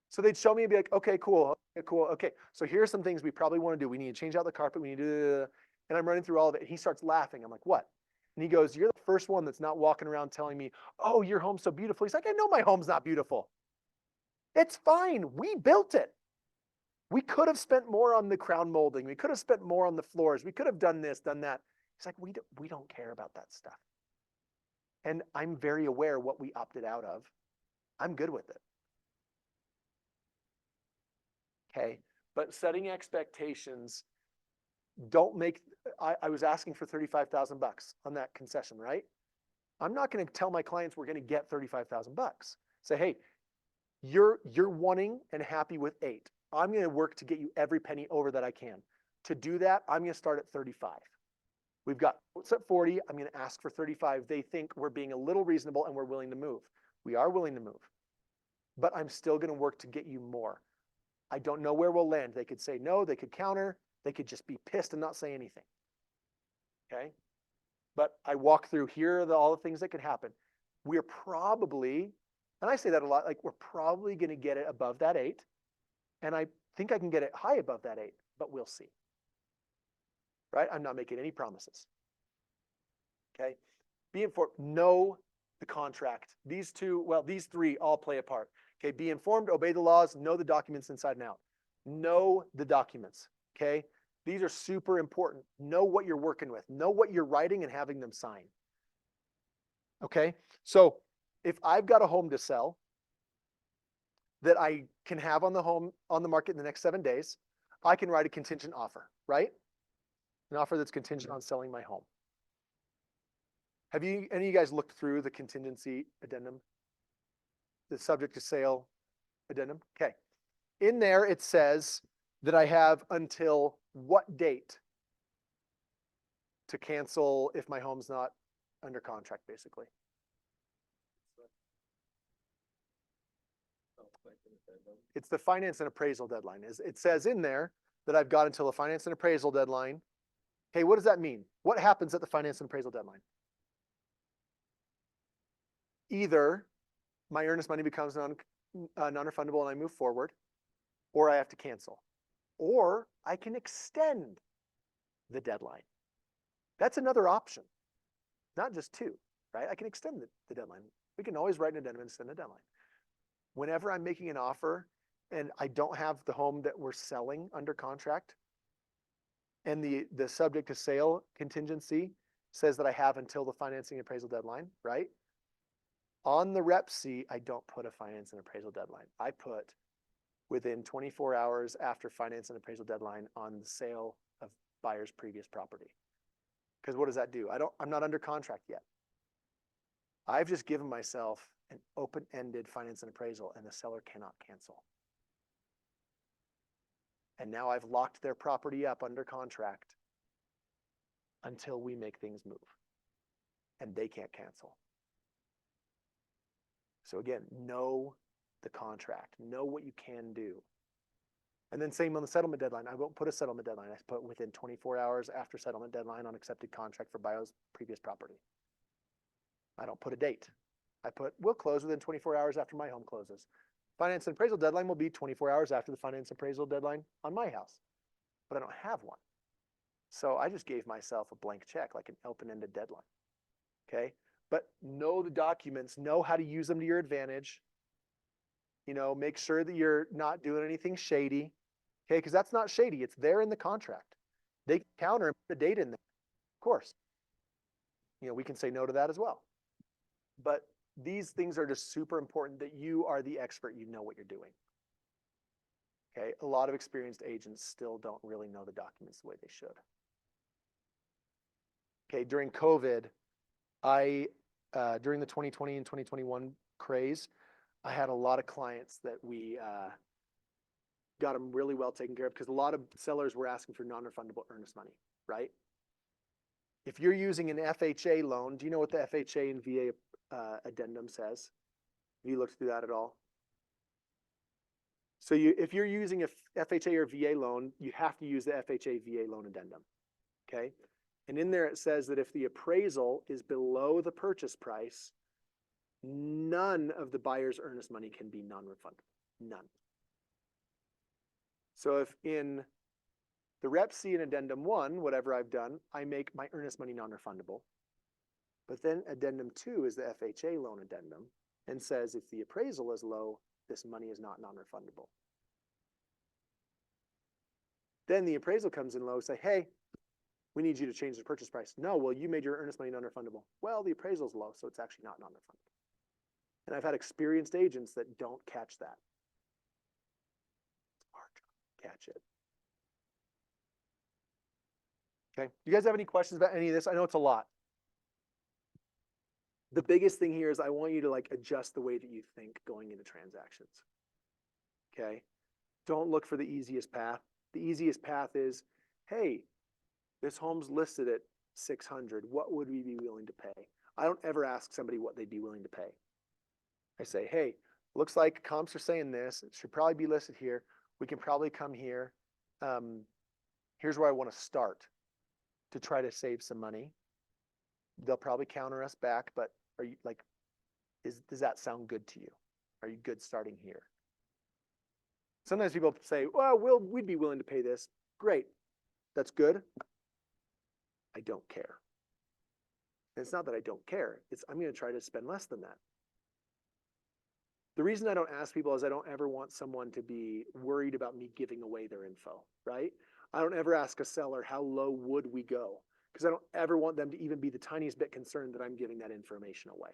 So they'd show me and be like, okay, cool, okay, cool. Okay, so here's some things we probably want to do. We need to change out the carpet. We need to do, and I'm running through all of it. And he starts laughing. I'm like, what? And he goes, you're the first one that's not walking around telling me, oh, your home's so beautiful. He's like, I know my home's not beautiful. It's fine. We built it. We could have spent more on the crown molding. We could have spent more on the floors. We could have done this, done that. He's like, we don't care about that stuff. And I'm very aware what we opted out of. I'm good with it. Okay, but setting expectations, don't make, I was asking for 35,000 bucks on that concession, right? I'm not going to tell my clients we're going to get 35,000 bucks. Say, hey, you're wanting and happy with 8. I'm going to work to get you every penny over that I can. To do that, I'm going to start at 35. We've got what's at 40. I'm going to ask for 35. They think we're being a little reasonable and we're willing to move. We are willing to move, but I'm still going to work to get you more. I don't know where we'll land. They could say no, they could counter, they could just be pissed and not say anything. Okay? But I walk through here are all the things that could happen. We're probably, and I say that a lot, like we're probably going to get it above that 8. And I think I can get it high above that 8, but we'll see. Right? I'm not making any promises. Okay? Be informed. Know the contract. These 3 all play a part. Okay, be informed, obey the laws, know the documents inside and out. Know the documents, okay? These are super important. Know what you're working with. Know what you're writing and having them sign. Okay, so if I've got a home to sell that I can have on the market in the next 7 days, I can write a contingent offer, right? An offer that's contingent on selling my home. Have any of you guys looked through the contingency addendum? The subject to sale addendum? Okay. In there, it says that I have until what date to cancel if my home's not under contract, basically. It's the finance and appraisal deadline. It says in there that I've got until the finance and appraisal deadline. Okay, what does that mean? What happens at the finance and appraisal deadline? Either my earnest money becomes non-refundable and I move forward, or I have to cancel. Or I can extend the deadline. That's another option. Not just 2, right? I can extend the deadline. We can always write an addendum and send a deadline. Whenever I'm making an offer and I don't have the home that we're selling under contract, and the subject to sale contingency says that I have until the financing appraisal deadline, right? On the rep sheet, I don't put a finance and appraisal deadline. I put within 24 hours after finance and appraisal deadline on the sale of buyer's previous property. Because what does that do? I'm not under contract yet. I've just given myself an open-ended finance and appraisal, and the seller cannot cancel. And now I've locked their property up under contract until we make things move. And they can't cancel. So again, know the contract. Know what you can do. And then same on the settlement deadline. I won't put a settlement deadline. I put within 24 hours after settlement deadline on accepted contract for buyer's previous property. I don't put a date. I put, we'll close within 24 hours after my home closes. Finance and appraisal deadline will be 24 hours after the finance and appraisal deadline on my house. But I don't have one. So I just gave myself a blank check, like an open-ended deadline. Okay? But know the documents, know how to use them to your advantage. You know, make sure that you're not doing anything shady. Okay, because that's not shady. It's there in the contract. They counter and put a date in there. Of course. You know, we can say no to that as well. But these things are just super important that you are the expert. You know what you're doing. Okay, a lot of experienced agents still don't really know the documents the way they should. Okay, during COVID, during the 2020 and 2021 craze, I had a lot of clients that we got them really well taken care of because a lot of sellers were asking for non-refundable earnest money, right? If you're using an FHA loan, do you know what the FHA and VA addendum says? Have you looked through that at all? So if you're using a FHA or VA loan, you have to use the FHA VA loan addendum, okay? And in there it says that if the appraisal is below the purchase price, none of the buyer's earnest money can be non-refundable, none. So if in the Rep C and Addendum 1, whatever I've done, I make my earnest money non-refundable. But then Addendum 2 is the FHA loan addendum and says if the appraisal is low, this money is not non-refundable. Then the appraisal comes in low, say, hey, we need you to change the purchase price. No, well, you made your earnest money non-refundable. Well, the appraisal's low, so it's actually not non-refundable. And I've had experienced agents that don't catch that. It's our job to catch it. Okay, you guys have any questions about any of this? I know it's a lot. The biggest thing here is I want you to like adjust the way that you think going into transactions. Okay, don't look for the easiest path. The easiest path is, hey, this home's listed at 600. What would we be willing to pay? I don't ever ask somebody what they'd be willing to pay. I say, hey, looks like comps are saying this. It should probably be listed here. We can probably come here. Here's where I want to start to try to save some money. They'll probably counter us back, but are you like, does that sound good to you? Are you good starting here? Sometimes people say, well, we'd be willing to pay this. Great. That's good. I don't care. And it's not that I don't care. It's I'm going to try to spend less than that. The reason I don't ask people is I don't ever want someone to be worried about me giving away their info, right? I don't ever ask a seller, how low would we go? Because I don't ever want them to even be the tiniest bit concerned that I'm giving that information away.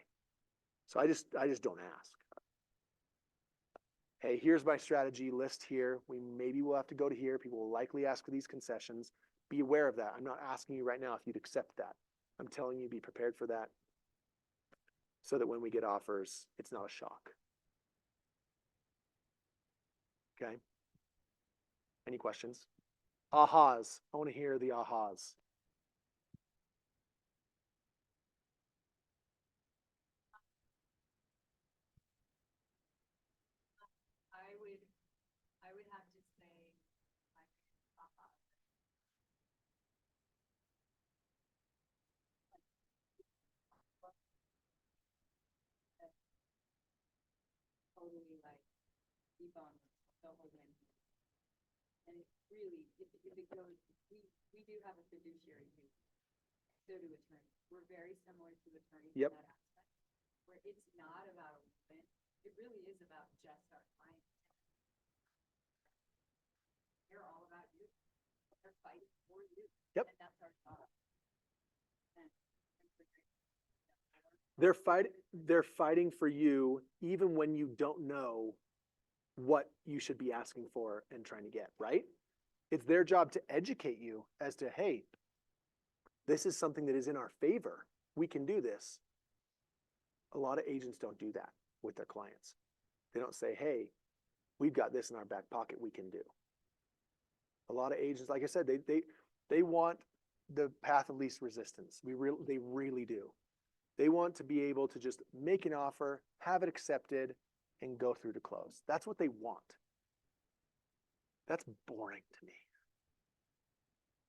So I just don't ask. Hey, here's my strategy list here. Maybe we'll have to go to here. People will likely ask for these concessions. Be aware of that. I'm not asking you right now if you'd accept that. I'm telling you be prepared for that so that when we get offers, it's not a shock. Okay? Any questions? Ahas. I want to hear the ahas. I would have to say my totally like keep on the whole thing. And it really, if it goes, we do have a fiduciary duty. So do attorneys. We're very similar to attorneys in Yep. that aspect. where it's not about a win. It really is about just our clients. They're all about you. They're fighting for you. Yep. And that's our job. And They're fighting for you even when you don't know what you should be asking for and trying to get, right? It's their job to educate you as to, hey, this is something that is in our favor. We can do this. A lot of agents don't do that with their clients. They don't say, hey, we've got this in our back pocket we can do. A lot of agents, like I said, they want the path of least resistance. They really do. They want to be able to just make an offer, have it accepted, and go through to close. That's what they want. That's boring to me.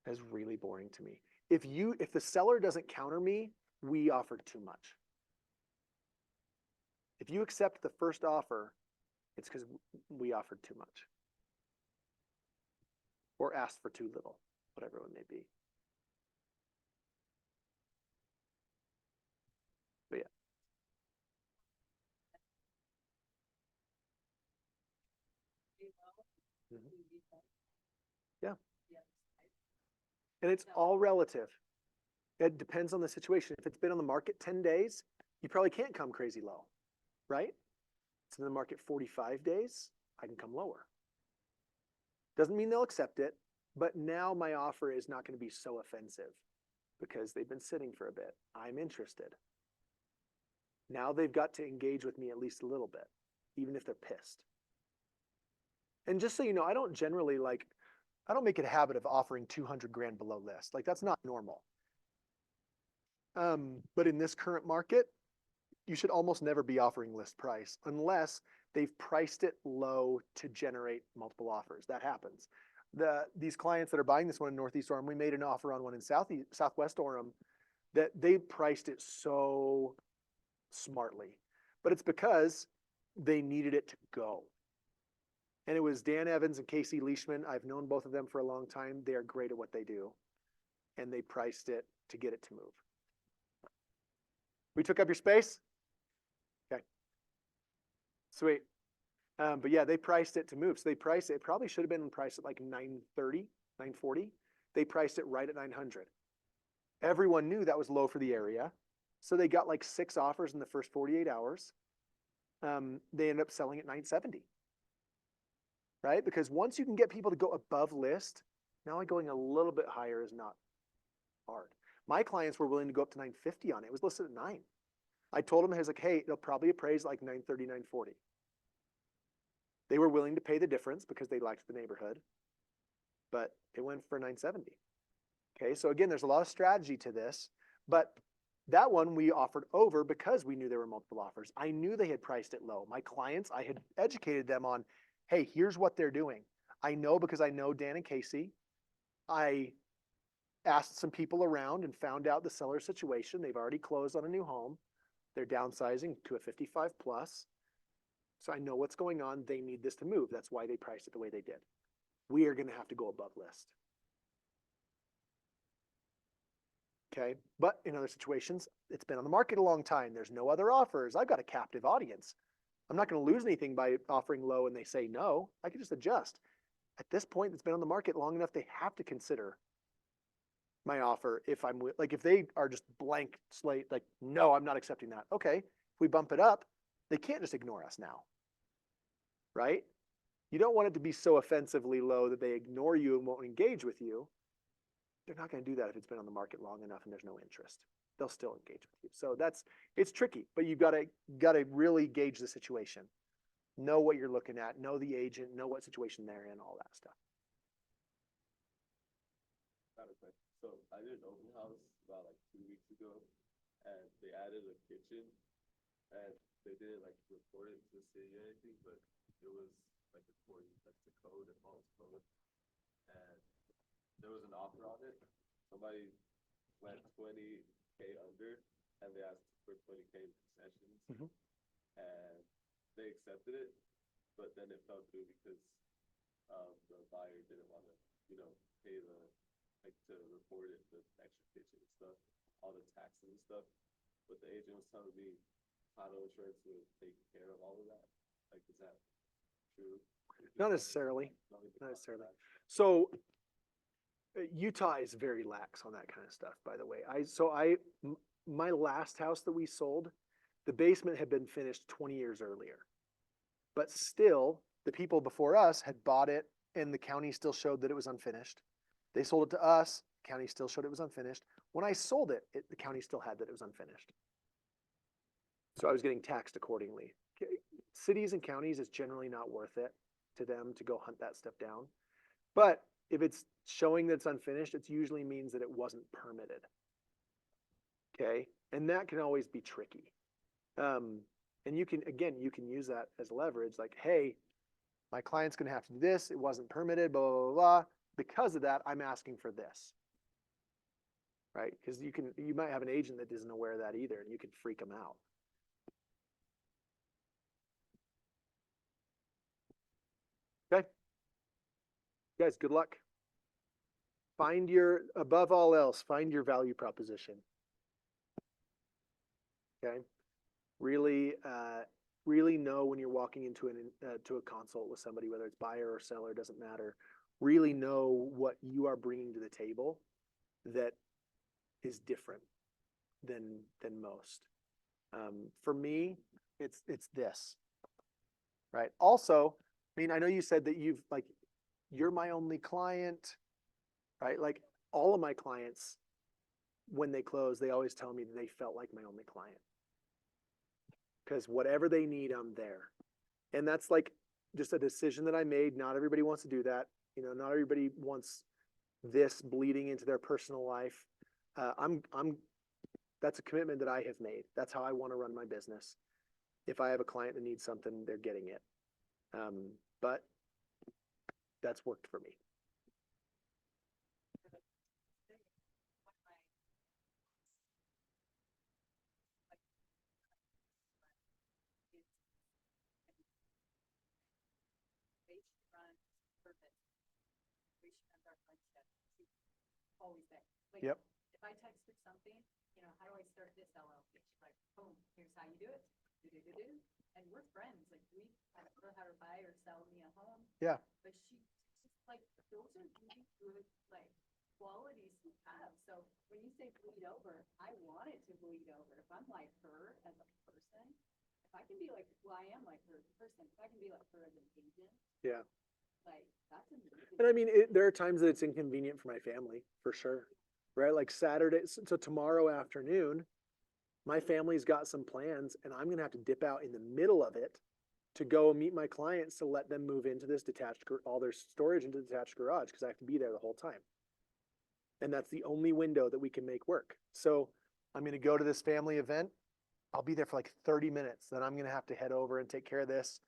That's really boring to me. If the seller doesn't counter me, we offered too much. If you accept the first offer, it's because we offered too much. Or asked for too little, whatever it may be. But yeah. Yeah. And it's all relative. It depends on the situation. If it's been on the market 10 days, you probably can't come crazy low, right? It's in the market 45 days, I can come lower. Doesn't mean they'll accept it, but now my offer is not going to be so offensive because they've been sitting for a bit. I'm interested. Now they've got to engage with me at least a little bit, even if they're pissed. And just so you know, I don't make it a habit of offering 200 grand below list. Like, that's not normal. But in this current market, you should almost never be offering list price unless they've priced it low to generate multiple offers. That happens. These clients that are buying this one in Northeast Orem, we made an offer on one in Southwest Orem that they priced it so smartly. But it's because they needed it to go. And it was Dan Evans and Casey Leishman. I've known both of them for a long time. They are great at what they do. And they priced it to get it to move. We took up your space? Okay. Sweet. But yeah, they priced it to move. So they priced it. It probably should have been priced at like 930, 940. They priced it right at 900. Everyone knew that was low for the area. So they got like 6 offers in the first 48 hours. They ended up selling at 970. Right? Because once you can get people to go above list, now going a little bit higher is not hard. My clients were willing to go up to 950 on it. It was listed at 9. I told them, I was like, hey, it'll probably appraise like 930, 940. They were willing to pay the difference because they liked the neighborhood, but it went for 970. Okay, so again, there's a lot of strategy to this, but that one we offered over because we knew there were multiple offers. I knew they had priced it low. My clients, I had educated them on, hey, here's what they're doing. I know because I know Dan and Casey. I asked some people around and found out the seller situation. They've already closed on a new home. They're downsizing to a 55 plus. So I know what's going on. They need this to move. That's why they priced it the way they did. We are going to have to go above list. Okay. But in other situations, it's been on the market a long time. There's no other offers. I've got a captive audience. I'm not going to lose anything by offering low and they say no. I can just adjust. At this point, it's been on the market long enough, they have to consider my offer. If they are just blank slate, like, no, I'm not accepting that. Okay, if we bump it up, they can't just ignore us now, right? You don't want it to be so offensively low that they ignore you and won't engage with you. They're not going to do that if it's been on the market long enough and there's no interest. They'll still engage with you. So it's tricky, but you've got to really gauge the situation. Know what you're looking at, know the agent, know what situation they're in, all that stuff. So I did an open house about like 2 weeks ago, and they added a kitchen, and they didn't like report it to the city or anything, but it was like according like the code, it follows code, and there was an offer on it. Somebody went 20K under, and they asked for 20K in concessions, and they accepted it, but then it fell through because the buyer didn't want to, pay to report it, the extra kitchen and stuff, all the taxes and stuff. But the agent was telling me title insurance would take care of all of that? Like, is that true? Not necessarily. Not even Not necessarily. contract. So Utah is very lax on that kind of stuff, by the way. My last house that we sold, the basement had been finished 20 years earlier. But still, the people before us had bought it and the county still showed that it was unfinished. They sold it to us, county still showed it was unfinished. When I sold it, the county still had that it was unfinished. So I was getting taxed accordingly. Cities and counties, it's generally not worth it to them to go hunt that stuff down. But if it's showing that it's unfinished, it usually means that it wasn't permitted. Okay, and that can always be tricky. And you can use that as leverage, like, hey, my client's gonna have to do this, it wasn't permitted, blah, blah, blah, blah. Because of that, I'm asking for this. Right? Because you might have an agent that isn't aware of that either, and you can freak them out. Okay. Guys, good luck. Above all else, find your value proposition. Okay. Really know when you're walking into to a consult with somebody, whether it's buyer or seller, doesn't matter. Really know what you are bringing to the table that is different than most. For me, it's this, right? Also, I mean, I know you said that you're my only client, right? Like all of my clients, when they close, they always tell me that they felt like my only client. Because whatever they need, I'm there. And that's like just a decision that I made. Not everybody wants to do that. Not everybody wants this bleeding into their personal life. That's a commitment that I have made. That's how I want to run my business. If I have a client that needs something, they're getting it. But that's worked for me. Always there. Like, Yep. if I text her something, how do I start this LLC? She's like, boom, here's how you do it. Do. And we're friends. Like, we kind of know how to buy or sell me a home. Yeah. But she's just like, those are really good, like, qualities to have. So when you say bleed over, I want it to bleed over. If I'm like her as a person, if I can be like, well, I am like her as a person, if I can be like her as an agent. Yeah. Like, that's amazing. And I mean, there are times that it's inconvenient for my family, for sure, right? Like Saturday, so tomorrow afternoon, my family's got some plans, and I'm gonna have to dip out in the middle of it to go meet my clients to let them move into this all their storage into the detached garage because I have to be there the whole time. And that's the only window that we can make work. So I'm gonna go to this family event. I'll be there for like 30 minutes. Then I'm gonna have to head over and take care of this.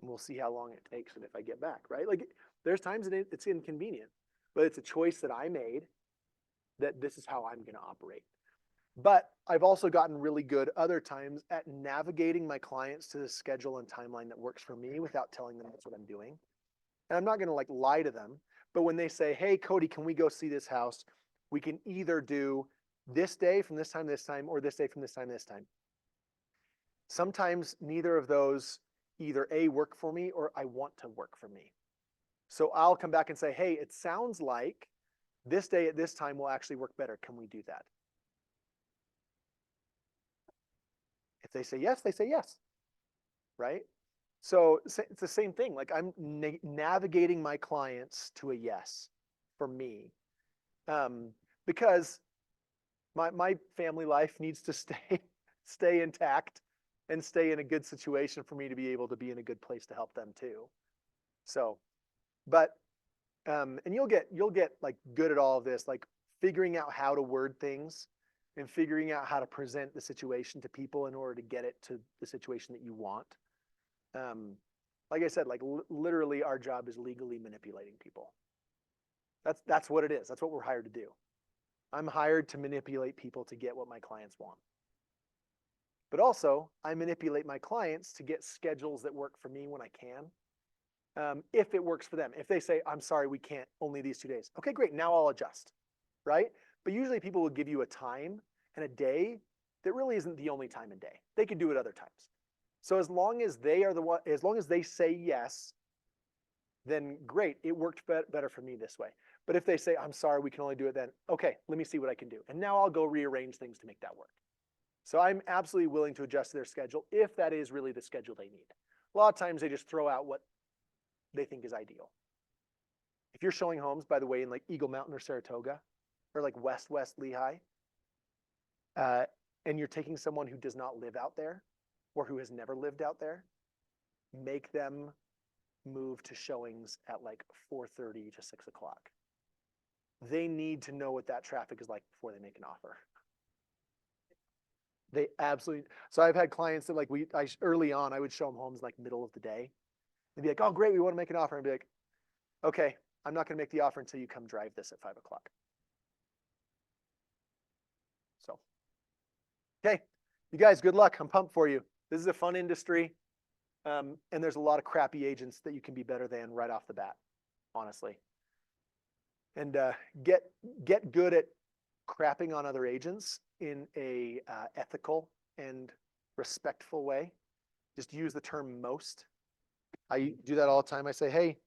And we'll see how long it takes and if I get back, right? Like there's times that it's inconvenient, but it's a choice that I made that this is how I'm going to operate. But I've also gotten really good other times at navigating my clients to the schedule and timeline that works for me without telling them that's what I'm doing. And I'm not going to like lie to them, but when they say, hey, Cody, can we go see this house? We can either do this day from this time, or this day from this time, this time. Sometimes neither of those either A, work for me or I want to work for me. So I'll come back and say, hey, it sounds like this day at this time will actually work better. Can we do that? If they say yes, they say yes, right? So it's the same thing. Like I'm navigating my clients to a yes for me because my family life needs to stay intact and stay in a good situation for me to be able to be in a good place to help them too. So, but, and you'll get like good at all of this, like figuring out how to word things and figuring out how to present the situation to people in order to get it to the situation that you want. Like I said, like literally our job is legally manipulating people. That's what it is. That's what we're hired to do. I'm hired to manipulate people to get what my clients want. But also, I manipulate my clients to get schedules that work for me when I can, if it works for them. If they say, I'm sorry, we can't, only these 2 days. Okay, great, now I'll adjust, right? But usually people will give you a time and a day that really isn't the only time in day. They can do it other times. So as long as as long as they say yes, then great, it worked better for me this way. But if they say, I'm sorry, we can only do it then, okay, let me see what I can do. And now I'll go rearrange things to make that work. So I'm absolutely willing to adjust their schedule if that is really the schedule they need. A lot of times they just throw out what they think is ideal. If you're showing homes, by the way, in like Eagle Mountain or Saratoga, or like West Lehigh, and you're taking someone who does not live out there or who has never lived out there, make them move to showings at like 4:30 to 6 o'clock. They need to know what that traffic is like before they make an offer. They absolutely. So I've had clients that like early on, I would show them homes like middle of the day. They'd be like, oh, great, we want to make an offer. And I'd be like, okay, I'm not going to make the offer until you come drive this at 5 o'clock. So, okay, you guys, good luck. I'm pumped for you. This is a fun industry. And there's a lot of crappy agents that you can be better than right off the bat, honestly. And get good at crapping on other agents in a ethical and respectful way. Just use the term most. I do that all the time. I say, hey,